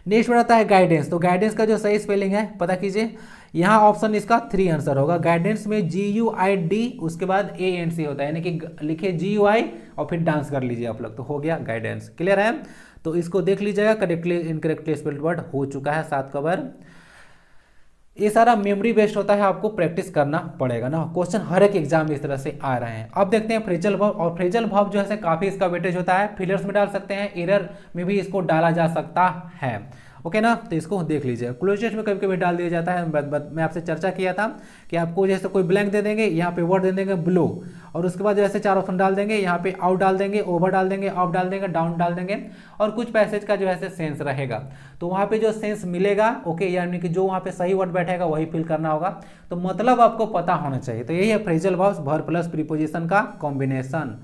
नेक्स्ट आता है गाइडेंस। तो गाइडेंस का जो सही स्पेलिंग है पता कीजिए, यहाँ ऑप्शन इसका 3 आंसर होगा। गाइडेंस में GUID, उसके बाद ANC होता है, यानी कि लिखिए GUI और फिर डांस कर लीजिए आप लोग, तो हो गया गाइडेंस। क्लियर है? तो इसको देख लीजिएगा, करेक्टली इनकरेक्टली स्पेल्ड वर्ड हो चुका है 7 कवर। ये सारा मेमोरी बेस्ड होता है, आपको प्रैक्टिस करना पड़ेगा ना। क्वेश्चन हर एक एग्जाम में इस तरह से आ रहे हैं। अब देखते हैं फ्रेजल वर्ब, और फ्रेजल वर्ब जो है काफी इसका वेटेज होता है, फिलर्स में डाल सकते हैं, एरर में भी इसको डाला जा सकता है। ओके ना, तो इसको देख लीजिए। क्लोज में कभी कभी डाल दिया जाता है, मैं आपसे चर्चा किया था कि आपको जैसे कोई ब्लैंक दे देंगे, यहाँ पे वर्ड दे देंगे ब्लो, और उसके बाद जैसे 4 ऑप्शन डाल देंगे, यहाँ पे आउट डाल देंगे, ओवर डाल देंगे, अप डाल देंगे, डाउन डाल देंगे, और कुछ पैसेज का जो है सेंस रहेगा, तो वहाँ पे जो सेंस मिलेगा, ओके, यानी कि जो वहाँ पे सही वर्ड बैठेगा वही फिल करना होगा, तो मतलब आपको पता होना चाहिए। तो यही है phrasal verbs, verb plus preposition का कॉम्बिनेशन।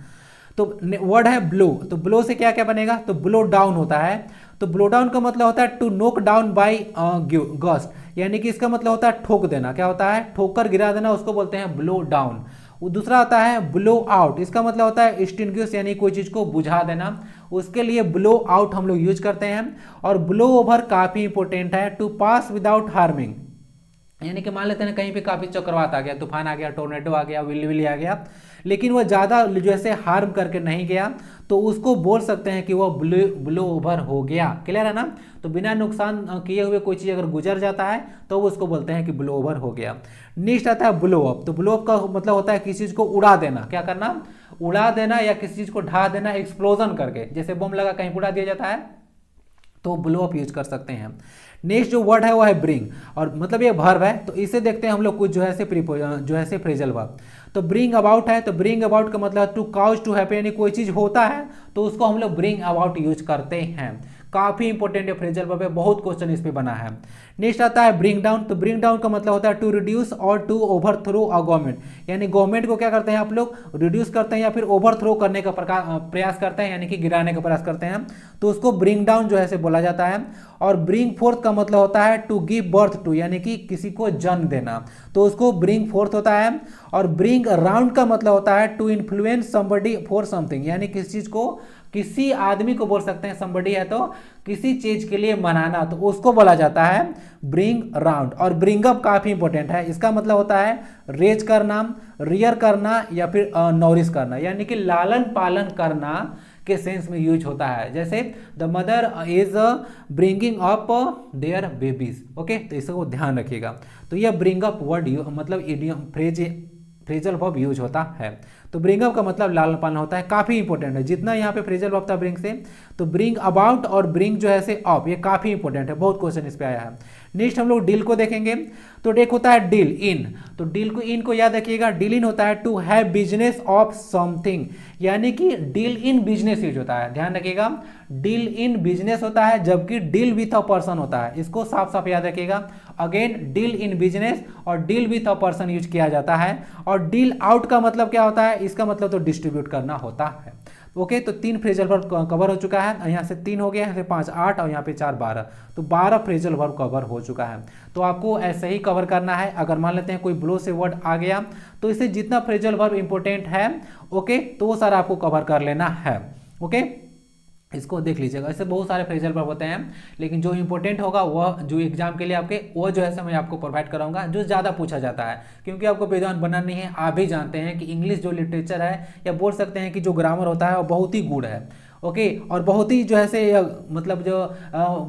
तो वर्ड है ब्लो, तो ब्लो से क्या क्या बनेगा, तो ब्लो डाउन होता है। तो ब्लो डाउन का मतलब होता है टू नोक डाउन बाई गस्ट, यानी कि इसका मतलब होता है ठोक देना। क्या होता है? ठोकर गिरा देना, उसको बोलते हैं ब्लो डाउन। दूसरा आता है ब्लो आउट, इसका मतलब होता है एक्सटिंग्विश, यानी कोई चीज को बुझा देना, उसके लिए ब्लो आउट हम लोग यूज करते हैं। और ब्लो ओवर काफी इंपॉर्टेंट है, टू पास विदाउट हार्मिंग, यानी कि मान लेते हैं कहीं पे काफ़ी चक्रवात आ गया, तूफान आ गया, टोर्नेडो आ गया, विल्ली आ गया, लेकिन वो ज़्यादा जो है हार्म करके नहीं गया, तो उसको बोल सकते हैं कि वो ब्लो ओवर हो गया। क्लियर है ना? तो बिना नुकसान किए हुए कोई चीज़ अगर गुजर जाता है तो उसको बोलते हैं कि ब्लो ओवर हो गया। नेक्स्ट आता है ब्लो अप। तो ब्लो अप का मतलब होता है किसी चीज़ को उड़ा देना। क्या करना? उड़ा देना या किसी चीज़ को ढा देना एक्सप्लोजन करके, जैसे बम लगा कहीं उड़ा दिया जाता है तो ब्लो अप यूज कर सकते हैं। नेक्स्ट जो वर्ड है वो है ब्रिंग, और मतलब ये वर्ब है, तो इसे देखते हैं हम लोग कुछ जो है फ्रेजल वर्ब। तो ब्रिंग अबाउट है, तो ब्रिंग अबाउट का मतलब टू काउज टू हैपन, यानी कोई चीज होता है तो उसको हम लोग ब्रिंग अबाउट यूज करते हैं। काफी इंपॉर्टेंट फ्रेजल वर्ब है, बहुत क्वेश्चन इस पे बना है। नेक्स्ट आता है ब्रिंग डाउन। तो ब्रिंग डाउन का मतलब होता है टू रिड्यूस और टू ओवरथ्रो अ गवर्नमेंट, यानी गवर्नमेंट को क्या करते हैं आप लोग? रिड्यूस करते हैं या फिर ओवरथ्रो करने का प्रयास करते हैं, यानी कि गिराने का प्रयास करते हैं, तो उसको ब्रिंग डाउन जो है से बोला जाता है। और ब्रिंग फोर्थ का मतलब होता है टू गिव बर्थ टू, यानी कि किसी को जन्म देना, तो उसको ब्रिंग फोर्थ होता है। और ब्रिंग अराउंड का मतलब होता है to influence somebody for something, यानी किसी चीज को, किसी आदमी को बोल सकते हैं, समबडी है तो किसी चीज के लिए मनाना, तो उसको बोला जाता है ब्रिंग अराउंड। और ब्रिंग अप काफी इंपॉर्टेंट है, इसका मतलब होता है रेज करना, रियर करना या फिर नॉरिश करना, यानी कि लालन पालन करना के सेंस में यूज होता है। जैसे the mother is bringing up there babies. Okay, तो इसको ध्यान रखिएगा। तो यह ब्रिंग अप वर्ड मतलब इडियम फ्रेजल वर्ब यूज होता है। तो ब्रिंग अप का मतलब लालन पालन होता है, काफी इंपॉर्टेंट है। जितना यहाँ पे फ्रेजल वर्ब था ब्रिंग से, तो ब्रिंग अबाउट और ब्रिंग जो है से अप, ये काफी इंपॉर्टेंट है, बहुत क्वेश्चन इस पे आया है। नेक्स्ट हम लोग डील को देखेंगे। तो एक होता है डील इन। तो डील को इन को याद रखिएगा, डील इन होता है to have business of something, यानी कि डील इन बिजनेस यूज होता है, ध्यान रखिएगा। डील इन बिजनेस होता है, जबकि डील विथ अ पर्सन होता है, इसको साफ साफ याद रखिएगा। अगेन डील इन बिजनेस और deal with a person use किया जाता है। और डील आउट का मतलब क्या होता है? इसका मतलब तो डिस्ट्रीब्यूट करना होता है। ओके, तो 3 फ्रेजल वर्ब कवर हो चुका है, यहाँ से 3 हो गया, यहाँ से 5 8 और यहाँ पे 4 12, तो 12 फ्रेजल वर्ब कवर हो चुका है। तो आपको ऐसे ही कवर करना है। अगर मान लेते हैं कोई ब्लो से वर्ड आ गया तो इसे जितना फ्रेजल वर्ब इंपॉर्टेंट है, ओके, तो वो सारा आपको कवर कर लेना है। ओके, इसको देख लीजिएगा। ऐसे बहुत सारे फ्रेजल वर्ब होते हैं, लेकिन जो इंपॉर्टेंट होगा वह जो एग्जाम के लिए आपके, वो जो है मैं आपको प्रोवाइड कराऊंगा, जो ज़्यादा पूछा जाता है, क्योंकि आपको बेजान बनना नहीं है। आप भी जानते हैं कि इंग्लिश जो लिटरेचर है, या बोल सकते हैं कि जो ग्रामर होता है वो बहुत ही गुड है। ओके, और बहुत ही जो है से मतलब जो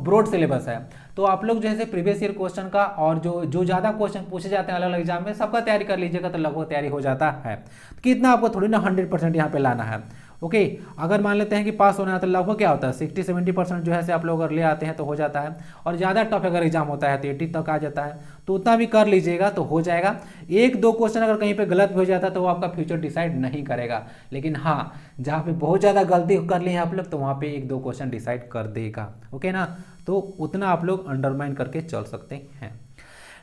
ब्रॉड सिलेबस है, तो आप लोग जो है प्रीवियस ईयर क्वेश्चन का और जो ज़्यादा क्वेश्चन पूछे जाते हैं अलग अलग एग्जाम में, सबका तैयारी कर लीजिएगा तो लगभग तैयारी हो जाता है। कितना आपको थोड़ी ना 100% यहाँ पे लाना है। ओके, अगर मान लेते हैं कि पास होना है तो लगभग क्या होता है 60-70% जो है से आप लोग अगर ले आते हैं तो हो जाता है। और ज़्यादा टफ अगर एग्जाम होता है तो 80 तक आ जाता है, तो उतना भी कर लीजिएगा तो हो जाएगा। 1-2 क्वेश्चन अगर कहीं पे गलत भी हो जाता है तो वो आपका फ्यूचर डिसाइड नहीं करेगा, लेकिन हाँ, जहाँ पे बहुत ज़्यादा गलती कर ली है आप लोग तो वहाँ पे 1-2 क्वेश्चन डिसाइड कर देगा। ओके ना, तो उतना आप लोग अंडरमाइन करके चल सकते हैं।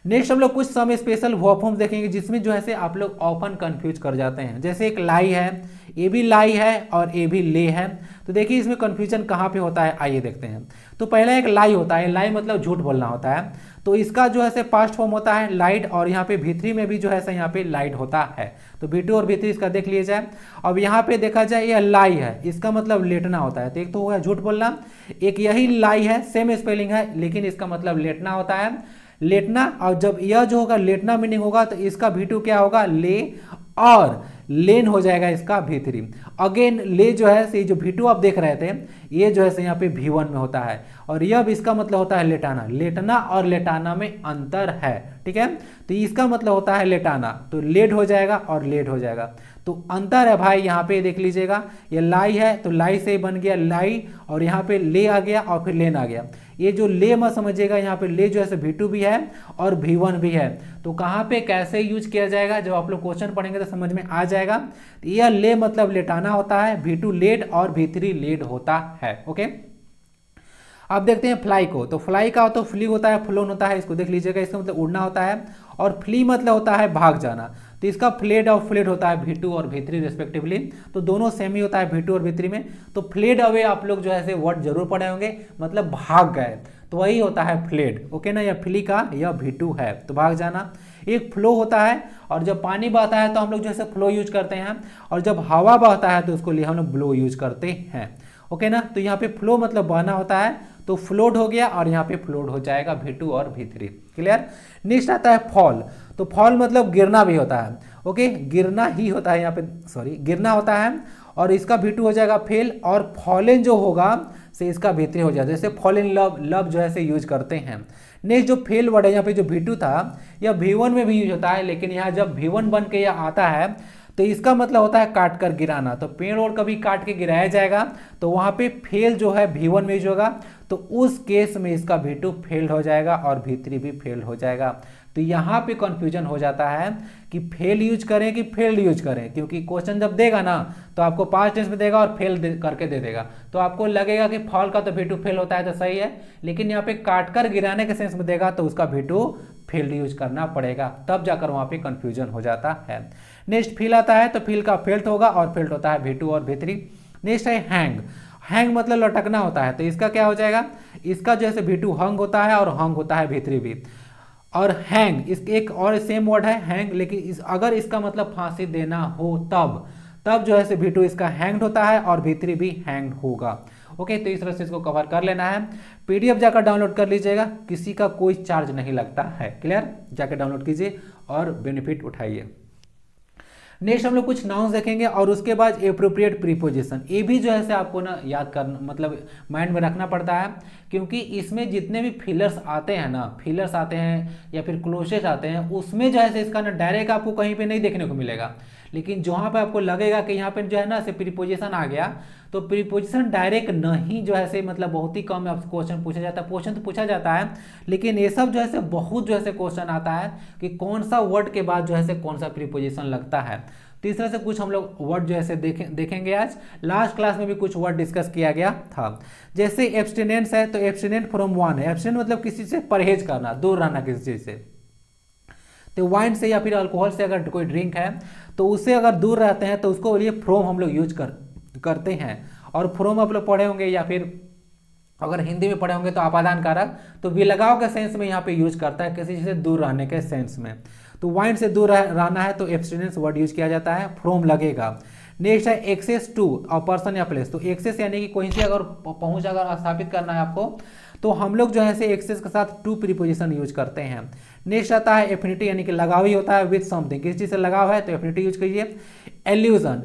नेक्स्ट हम लोग कुछ सम स्पेशल वर्ब फॉर्म्स देखेंगे जिसमें जो है से आप लोग ऑफन कंफ्यूज कर जाते हैं। जैसे एक लाई है, ये भी लाई है और ये भी ले है, तो देखिए इसमें कंफ्यूजन कहाँ पे होता है, आइए देखते हैं। तो पहला एक लाई होता है, लाई मतलब झूठ बोलना होता है, तो इसका जो है से पास्ट फॉर्म होता है लाइड, और यहाँ पे V3 में भी जो है से यहाँ पे लाइड होता है। तो V2 और V3 इसका देख लिया जाए। अब यहाँ पे देखा जाए यह लाई है, इसका मतलब लेटना होता है, तो एक तो हुआ झूठ बोलना, एक यही लाई है, सेम स्पेलिंग है, लेकिन इसका मतलब लेटना होता है, लेटना। और जब यह जो होगा लेटना मीनिंग होगा तो इसका V2 क्या होगा, ले, और लेन हो जाएगा इसका V3। अगेन ले जो है से जो V2 आप देख रहे थे, ये जो है से यहाँ पे V1 में होता है, और यह भी इसका मतलब होता है लेटाना। लेटना और लेटाना में अंतर है, ठीक है, तो इसका मतलब होता है लेटाना, तो लेट हो जाएगा और लेट हो जाएगा, तो अंतर है भाई। यहाँ पे देख लीजिएगा, ये लाई है तो लाई से बन गया लाई, और यहाँ पे ले आ गया और फिर लेन आ गया। ये जो ले मत समझिएगा, यहाँ पे ले जो है V2 भी है और V1 भी है, तो कहाँ पे कैसे यूज किया जाएगा जब आप लोग क्वेश्चन पढ़ेंगे तो समझ में आ जाएगा। तो यह ले मतलब लेटाना होता है, V2 लेट और V3 लेट होता है। ओके, अब देखते हैं फ्लाई को। तो फ्लाई का तो फ्ली होता है, फ्लोन होता है, इसको देख लीजिएगा, इसका मतलब उड़ना होता है, और फ्ली मतलब होता है भाग जाना, तो इसका फ्लेड और फ्लेड होता है V2 और V3 रिस्पेक्टिवली, तो दोनों सेम ही होता है V2 और V3 में। तो फ्लेड अवे आप लोग जो है वर्ड जरूर पढ़े होंगे, मतलब भाग गए, तो वही होता है फ्लेड। ओके ना, या फ्ली का यह V2 है, तो भाग जाना। एक फ्लो होता है, और जब पानी बहता है तो हम लोग जो है फ्लो यूज करते हैं, और जब हवा बहता है तो उसको लिए हम लोग ब्लो यूज करते हैं। ओके ना, तो यहाँ पे फ्लो मतलब बहना होता है, तो फ्लोट हो गया और यहाँ पे फ्लोट हो जाएगा V2 और V3। क्लियर। नेक्स्ट आता है फॉल। तो फॉल मतलब गिरना भी होता है, ओके, गिरना ही होता है यहाँ पे, सॉरी गिरना होता है, और इसका V2 हो जाएगा फेल, और फॉलन जो होगा से इसका V3 हो जाएगा। जैसे फॉल इन लव, लव जो है से यूज करते हैं। नेक्स्ट जो फेल वर्ड है यहाँ पे जो V2 था, यह V1 में भी यूज होता है, लेकिन यहाँ जब V1 बन के यह आता है तो इसका मतलब होता है काट कर गिराना। तो पेड़ और कभी काट के गिराया जाएगा तो वहाँ पे फेल जो है V1 में यूज होगा, तो उस केस में इसका V2 फेल हो जाएगा और V3 भी फेल हो जाएगा। तो यहाँ पे कंफ्यूजन हो जाता है कि फेल यूज करें कि फेल्ड यूज करें, क्योंकि क्वेश्चन जब देगा ना तो आपको पास्ट टेंस में देगा और फेल करके दे देगा, तो आपको लगेगा कि फॉल का तो V2 फेल होता है तो सही है, लेकिन यहाँ पे काट कर गिराने के सेंस में देगा तो उसका V2 फील्ड यूज करना पड़ेगा, तब जाकर वहाँ पे कंफ्यूजन हो जाता है। नेक्स्ट फील आता है, तो फील का फेल्ट होगा और फेल्ट होता है V2 और V3। नेक्स्ट है हैंग। हैंग मतलब लटकना होता है, तो इसका क्या हो जाएगा, इसका जैसे V2 हंग होता है और हंग होता है V3 भी। और हैंग इस एक और सेम वर्ड है हैंग, लेकिन अगर इसका मतलब फांसी देना हो तब जो है V2 इसका हैंग्ड होता है और V3 भी हैंग्ड होगा। ओके, तो इस तरह से इसको कवर कर लेना है। PDF जाकर डाउनलोड कर लीजिएगा, किसी का कोई चार्ज नहीं लगता है। क्लियर, जाकर डाउनलोड कीजिए और बेनिफिट उठाइए। नेक्स्ट हम लोग कुछ नाउन्स देखेंगे और उसके बाद एप्रोप्रिएट प्रीपोजिशन। ये भी जो है से आपको ना याद करना, मतलब माइंड में रखना पड़ता है, क्योंकि इसमें जितने भी फिलर्स आते हैं ना, फिलर्स आते हैं या फिर क्लोजेस आते हैं, उसमें जो है से इसका ना डायरेक्ट आपको कहीं पे नहीं देखने को मिलेगा, लेकिन जहाँ पे आपको लगेगा कि यहाँ पे जो है ना से प्रीपोजिशन आ गया, तो प्रीपोजिशन डायरेक्ट नहीं जो है से मतलब बहुत ही कम आपसे क्वेश्चन पूछा जाता है। क्वेश्चन तो पूछा जाता है, लेकिन ये सब जो है से बहुत जो है से क्वेश्चन आता है कि कौन सा वर्ड के बाद जो है से कौन सा प्रीपोजिशन लगता है। तो इस तरह से कुछ हम लोग वर्ड जो है से देखेंगे आज। लास्ट क्लास में भी कुछ वर्ड डिस्कस किया गया था, जैसे एब्स्टिनेंस है, तो एब्स्टिनेंट फ्रॉम वन है। एब्स्टिनेंट मतलब किसी से परहेज करना, दूर रहना किसी चीज से। तो वाइन से या फिर अल्कोहल से अगर कोई ड्रिंक है तो उससे अगर दूर रहते हैं तो उसको लिए फ्रॉम हम लोग यूज करते हैं। और फ्रॉम आप लोग पढ़े होंगे या फिर अगर हिंदी में पढ़े होंगे तो आपादान कारक, तो विलगाव के सेंस में यहाँ पे यूज करता है, किसी से दूर रहने के सेंस में। तो वाइन से दूर रहना है तो एब्स्टिनेंस वर्ड यूज किया जाता है, फ्रॉम लगेगा। नेक्स्ट है एक्सेस टू अ पर्सन या प्लेस। तो एक्सेस यानी कि कहीं से अगर पहुंच अगर स्थापित करना है आपको, तो हम लोग जो है से एक्सेस के साथ टू प्रीपोजिशन यूज करते हैं। नेक्स्ट आता है एफिनिटी, यानी कि लगाव ही होता है विद समथिंग, किसी चीज से लगाव है तो एफिनिटी यूज कीजिए। एल्यूजन,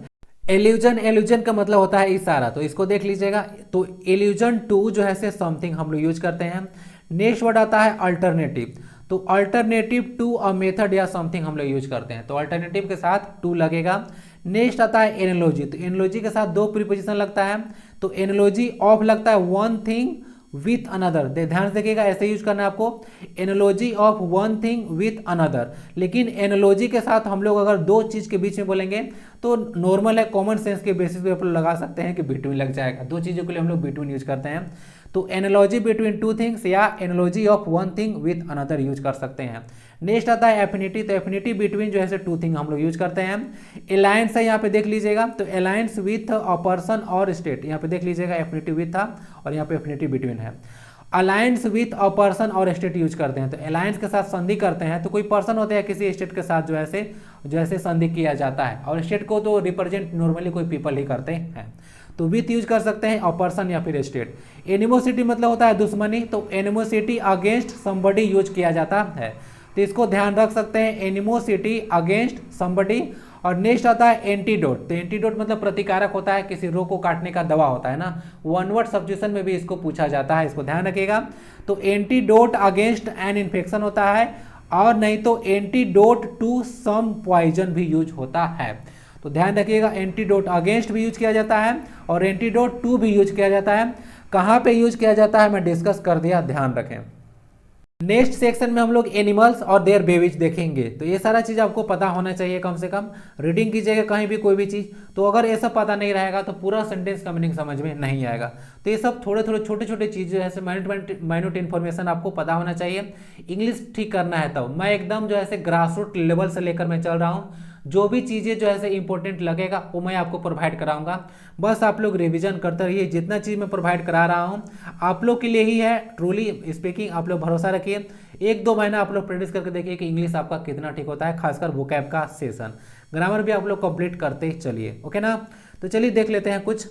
एल्यूजन का मतलब होता है इशारा, तो इसको देख लीजिएगा। तो एल्यूजन टू जो है से समथिंग हम लोग यूज करते हैं। नेक्स्ट वर्ड आता है अल्टरनेटिव। तो अल्टरनेटिव टू अ मेथड या समथिंग हम लोग यूज करते हैं, तो अल्टरनेटिव के साथ टू लगेगा। नेक्स्ट आता है एनालॉजी। तो एनालॉजी के साथ दो प्रीपोजिशन लगता है, तो एनालॉजी ऑफ लगता है वन थिंग विथ अनदर। ध्यान से देखिएगा, ऐसे यूज करना है आपको, analogy of one thing with another. लेकिन एनालॉजी के साथ हम लोग अगर दो चीज के बीच में बोलेंगे तो नॉर्मल है, कॉमन सेंस के बेसिस पे आप लोग लगा सकते हैं कि बिटवीन लग जाएगा। दो चीजों के लिए हम लोग बिटवीन यूज करते हैं, तो एनालॉजी बिटवीन टू थिंग्स या analogy of one thing with another use कर सकते हैं। नेक्स्ट आता है एफिनिटी। तो एफिनिटी बिटवीन जो है टू थिंग हम लोग यूज करते हैं। अलायंस है, यहाँ पे देख लीजिएगा, तो अलायंस विथ अ पर्सन और स्टेट, यहाँ पे देख लीजिएगा एफिनिटी विथ था और यहाँ पे एफिनिटी बिटवीन है। अलायंस विथ अ पर्सन और स्टेट यूज करते हैं, तो अलायंस के साथ संधि करते हैं, तो कोई पर्सन होते हैं किसी स्टेट के साथ जो ऐसे संधि किया जाता है, और स्टेट को तो रिप्रेजेंट नॉर्मली कोई पीपल ही करते हैं, तो विथ यूज कर सकते हैं, और पर्सन या फिर स्टेट। एनिमोसिटी मतलब होता है दुश्मनी, तो एनिमोसिटी अगेंस्ट समबडी यूज किया जाता है, तो इसको ध्यान रख सकते हैं, एनिमोसिटी अगेंस्ट समबडी। और नेक्स्ट आता है एंटीडोट। तो एंटीडोट मतलब प्रतिकारक होता है, किसी रोग को काटने का दवा होता है ना, वन वर्ड सब्स्टिट्यूशन में भी इसको पूछा जाता है, इसको ध्यान रखिएगा। तो एंटीडोट अगेंस्ट एन इन्फेक्शन होता है, और नहीं तो एंटीडोट टू सम पॉइजन भी यूज होता है, तो ध्यान रखिएगा, एंटीडोट अगेंस्ट भी यूज किया जाता है और एंटीडोट टू भी यूज किया जाता है। कहाँ पे यूज किया जाता है मैं डिस्कस कर दिया, ध्यान रखें। नेक्स्ट सेक्शन में हम लोग एनिमल्स और देयर बेबीज देखेंगे, तो ये सारा चीज आपको पता होना चाहिए, कम से कम रीडिंग कीजिएगा कहीं भी कोई भी चीज, तो अगर ये सब पता नहीं रहेगा तो पूरा सेंटेंस का मीनिंग समझ में नहीं आएगा। तो ये सब थोड़े थोड़े छोटे छोटे चीज जो है माइन्यूट इन्फॉर्मेशन आपको पता होना चाहिए। इंग्लिश ठीक करना है तब, मैं एकदम जो है ग्रास रूट लेवल से लेकर मैं चल रहा हूँ, जो भी चीज़ें जो है इंपॉर्टेंट लगेगा वो मैं आपको प्रोवाइड कराऊंगा, बस आप लोग रिवीजन करते रहिए। जितना चीज़ मैं प्रोवाइड करा रहा हूँ आप लोग के लिए ही है, ट्रूली स्पीकिंग, आप लोग भरोसा रखिए। एक दो महीना आप लोग प्रैक्टिस करके देखिए कि इंग्लिश आपका कितना ठीक होता है, खासकर वोकैब का सेशन। ग्रामर भी आप लोग कंप्लीट करते चलिए, ओके ना। तो चलिए देख लेते हैं कुछ,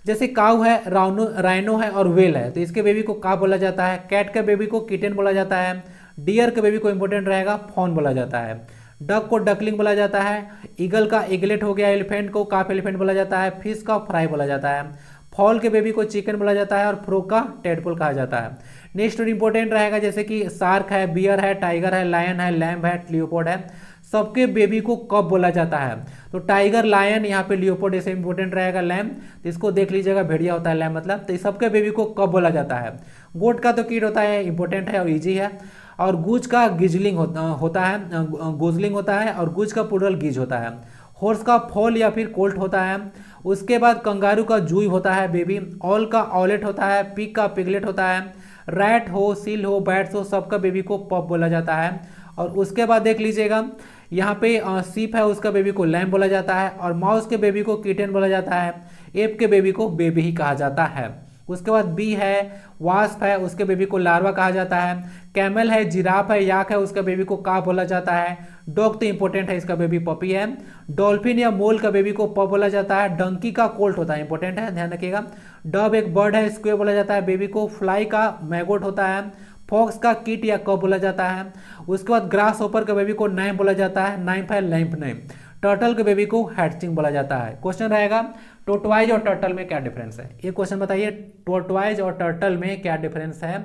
जैसे काऊ है, राइनो है और वेल है, तो इसके बेबी को का बोला जाता है। कैट के बेबी को किटन बोला जाता है। डियर के बेबी को इंपॉर्टेंट रहेगा फॉन बोला जाता है। डक को डकलिंग बोला जाता है। ईगल का इगलेट हो गया। एलिफेंट को काफ एलिफेंट बोला जाता है। फिश का फ्राई बोला जाता है। फॉल के बेबी को चिकन बोला जाता है और फ्रो का टेडपोल कहा जाता है। नेक्स्ट इंपॉर्टेंट रहेगा जैसे कि शार्क है, बियर है, टाइगर है, लायन है, लैम्ब है, लियोपोर्ड है, सबके बेबी को कब बोला जाता है। तो टाइगर, लायन, यहाँ पे लियोपोर्ड ऐसे इंपॉर्टेंट रहेगा। लैम्ब, तो इसको देख लीजिएगा, भेड़िया होता है लैम्ब मतलब। तो इस सबके बेबी को कब बोला जाता है। गोट का तो कीट होता है, इंपॉर्टेंट है और ईजी है। और गूज का गिजलिंग होता है, गोजलिंग होता है, और गूज का प्लूरल गीज होता है। हॉर्स का फॉल या फिर कोल्ट होता है। उसके बाद कंगारू का जूई होता है बेबी। ऑल का ऑलेट होता है। पिग का पिगलेट होता है। रैट हो, सील हो, बैट्स हो, सबका बेबी को पप बोला जाता है। और उसके बाद देख लीजिएगा यहाँ पे सीप है, उसका बेबी को लैम्ब बोला जाता है। और माउस के बेबी को किटन बोला जाता है। एप के बेबी को बेबी ही कहा जाता है। उसके बाद बी है, वास्प है, उसके बेबी को लार्वा कहा जाता है। कैमल है, जिराफ है, याक है, उसका बेबी को का बोला जाता है। डॉग तो इंपॉर्टेंट है, इसका बेबी पपी है। डॉल्फिन या मोल का बेबी को पप बोला जाता है। डंकी का कोल्ट होता है, इंपॉर्टेंट है, ध्यान रखिएगा। डब एक बर्ड है, स्क्वेयर बोला जाता है बेबी को। फ्लाई का मैगोट होता है। फॉक्स का किट या कब बोला जाता है। उसके बाद ग्रास होपर के बेबी को नाइम बोला जाता है। नाइम्फ है, लैम्प नाइम। टर्टल के बेबी को हैचिंग बोला जाता है। क्वेश्चन रहेगा टोटवाइज और टर्टल में क्या डिफरेंस है। ये क्वेश्चन बताइए, टोटवाइज और टर्टल में क्या डिफरेंस है।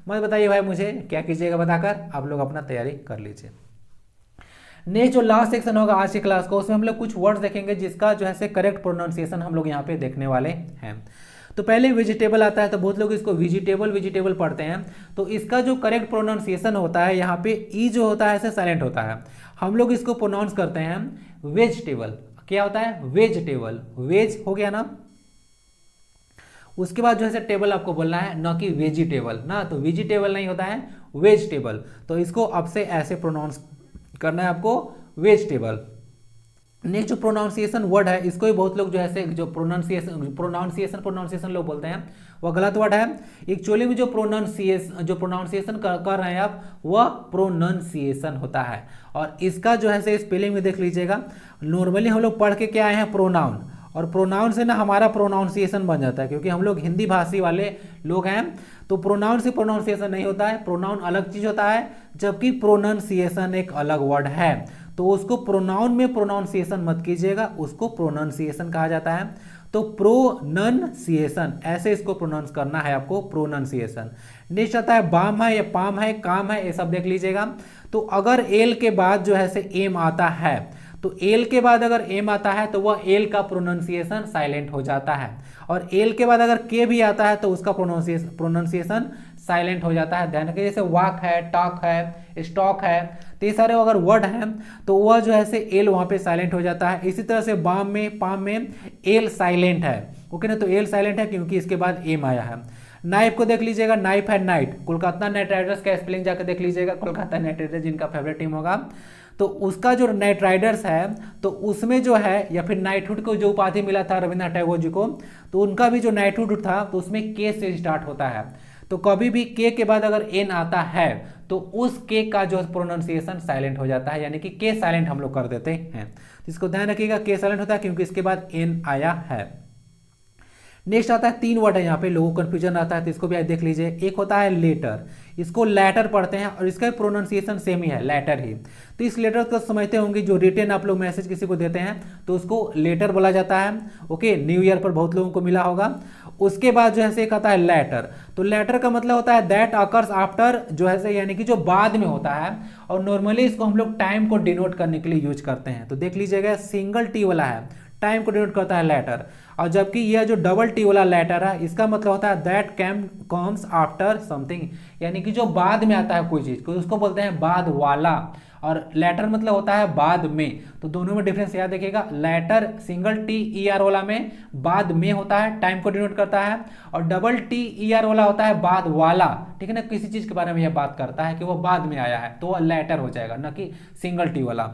मत बताइए भाई मुझे, क्या कीजिएगा बताकर आप लोग अपना तैयारी कर लीजिए। नेक्स्ट जो लास्ट सेक्शन होगा आज की क्लास का, उसमें हम लोग कुछ वर्ड्स देखेंगे जिसका जो है करेक्ट प्रोनाउंसिएशन हम लोग यहाँ पे देखने वाले हैं। तो पहले वेजिटेबल आता है, तो बहुत लोग इसको वेजिटेबल पढ़ते हैं। तो इसका जो करेक्ट प्रोनाउंसिएशन होता है यहाँ पे ई जो होता है ऐसे साइलेंट होता है। हम लोग इसको प्रोनाउंस करते हैं वेजिटेबल। क्या होता है, वेजिटेबल। वेज हो गया ना। उसके बाद जो है टेबल आपको बोलना है, ना कि वेजिटेबल ना। तो वेजिटेबल नहीं होता है, वेजिटेबल। तो इसको अब से ऐसे प्रोनाउंस करना है आपको, वेजिटेबल। नेक्स्ट जो प्रोनाउंसिएशन वर्ड है, इसको भी बहुत लोग जो है जो प्रोनाउंसिएशन लोग बोलते हैं, वह गलत वर्ड है। एक्चुअली में जो प्रोनाउंसिएशन कर रहे हैं आप, वह प्रोनाउंसिएशन होता है। और इसका जो है स्पेलिंग में देख लीजिएगा। नॉर्मली हम लोग पढ़ के क्या आए हैं, प्रोनाउन, और प्रोनाउन से ना हमारा प्रोनाउंसिएशन बन जाता है, क्योंकि हम लोग हिंदी भाषी वाले लोग हैं। तो प्रोनाउन से प्रोनाउंसिएशन नहीं होता है, प्रोनाउन अलग चीज होता है, जबकि प्रोनाउंसिएशन एक अलग वर्ड है। तो उसको प्रोनाउन में प्रोनाउंसिएशन मत कीजिएगा, उसको प्रोनाउंसिएशन कहा जाता है। तो प्रोनंसिएशन, ऐसे इसको प्रोनाउंस करना है आपको, प्रोनंसिएशन। नेक्स्ट आता है बाम है या पाम है, काम है, ये सब देख लीजिएगा। तो अगर एल के बाद जो है एम आता है, तो एल के बाद अगर एम आता है तो वह एल का प्रोनाउंसिएशन साइलेंट हो जाता है। और एल के बाद अगर के भी आता है तो उसका प्रोनाउंसिएशन साइलेंट हो जाता है। ध्यान रखिए, जैसे वाक है, टॉक है, स्टॉक है, तो ये सारे अगर वर्ड हैं तो वह जो है एल वहाँ पे साइलेंट हो जाता है। इसी तरह से बाम में, पाम में एल साइलेंट है, ओके ना। तो एल साइलेंट है क्योंकि इसके बाद एम आया है। नाइफ को देख लीजिएगा, नाइफ है नाइट। कोलकाता नाइट राइडर्स का स्पेलिंग जाकर देख लीजिएगा। कोलकाता नाइट राइडर्स जिनका फेवरेट टीम होगा, तो उसका जो नाइट राइडर्स है, तो उसमें जो है, या फिर नाइटहुड को जो उपाधि मिला था रविन्द्रनाथ टैगोर जी को, तो उनका भी जो नाइटहुड था तो उसमें के से स्टार्ट होता है। तो कभी भी के के बाद अगर एन आता है तो उस के का जो प्रोनाउंसिएशन साइलेंट हो जाता है, यानी कि के साइलेंट हम लोग कर देते हैं। इसको ध्यान रखिएगा, के साइलेंट होता है क्योंकि इसके बाद एन आया है। नेक्स्ट आता है, 3 वर्ड है यहाँ पे, लोगों को कंफ्यूजन आता है, तो इसको भी आप देख लीजिए। एक होता है लेटर, इसको लेटर पढ़ते हैं और इसका प्रोनाउंसिएशन सेम ही है, लेटर ही। तो इस लेटर को समझते होंगे, जो रिटन आप लोग मैसेज किसी को देते हैं तो उसको लेटर बोला जाता है, ओके। न्यू ईयर पर बहुत लोगों को मिला होगा। उसके बाद जो है एक आता है लेटर। तो लेटर का मतलब होता है दैट अकर्स आफ्टर, जो है यानी कि जो बाद में होता है। और नॉर्मली इसको हम लोग टाइम को डिनोट करने के लिए यूज करते हैं। तो देख लीजिएगा, सिंगल टी वाला है, टाइम को डिनोट करता है लेटर। और जबकि यह जो डबल टी वाला लेटर है, इसका मतलब होता है दैट कम्स आफ्टर समथिंग, यानी कि जो बाद में आता है कोई चीज को, उसको बोलते हैं बाद वाला। और लेटर मतलब होता है बाद में। तो दोनों में डिफरेंस याद देखिएगा, letter single T E R वाला में बाद में होता है, टाइम को डिनोट करता है। और डबल टी ई आर वाला होता है बाद वाला, ठीक है ना, किसी चीज के बारे में यह बात करता है कि वो बाद में आया है, तो वह लेटर हो जाएगा, ना कि सिंगल टी वाला।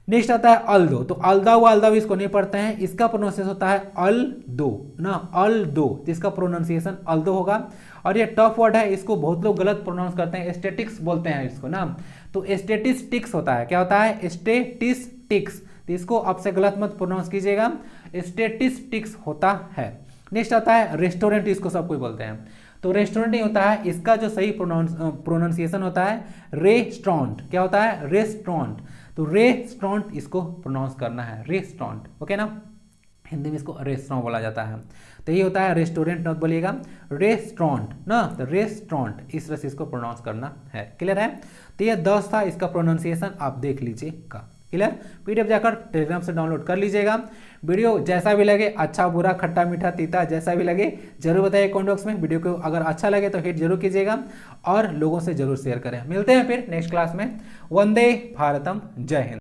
नेक्स्ट आता है अल्दो। तो अल्दा इसको नहीं पढ़ते हैं, इसका प्रोनाउंसिएशन होता है अल्दो ना, अल्दो, जिसका प्रोनाउंसिएशन अल्दो होगा। और ये टफ वर्ड है, इसको बहुत लोग गलत प्रोनाउंस करते हैं, स्टेटिक्स बोलते हैं इसको ना। तो स्टेटिस्टिक्स होता है, क्या होता है, स्टेटिस्टिक्स। तो इसको अब से गलत मत प्रोनाउंस कीजिएगा, स्टेटिस्टिक्स होता है। नेक्स्ट आता है रेस्टोरेंट, इसको सब कोई बोलते हैं, तो रेस्टोरेंट नहीं होता है, इसका जो सही प्रोनाउंसिएशन होता है रेस्टोरेंट। क्या होता है? रेस्टोरेंट। तो रेस्टोरेंट इसको प्रोनाउंस करना है, रेस्टोरेंट, ओके ना। हिंदी में इसको रेस्टोरेंट बोला जाता है। तो ये होता है रेस्टोरेंट, मत बोलिएगा रेस्टोरेंट ना, तो रेस्टोरेंट इस तरह से इसको प्रोनाउंस करना है। क्लियर है? तो ये 10 था, इसका प्रोनाउंसिएशन आप देख लीजिएगा। क्लियर? पीडीएफ जाकर टेलीग्राम से डाउनलोड कर लीजिएगा। वीडियो जैसा भी लगे, अच्छा बुरा खट्टा मीठा तीता जैसा भी लगे जरूर बताइए कमेंट बॉक्स में। वीडियो को अगर अच्छा लगे तो हिट जरूर कीजिएगा और लोगों से जरूर शेयर करें। मिलते हैं फिर नेक्स्ट क्लास में। वंदे भारतम, जय हिंद।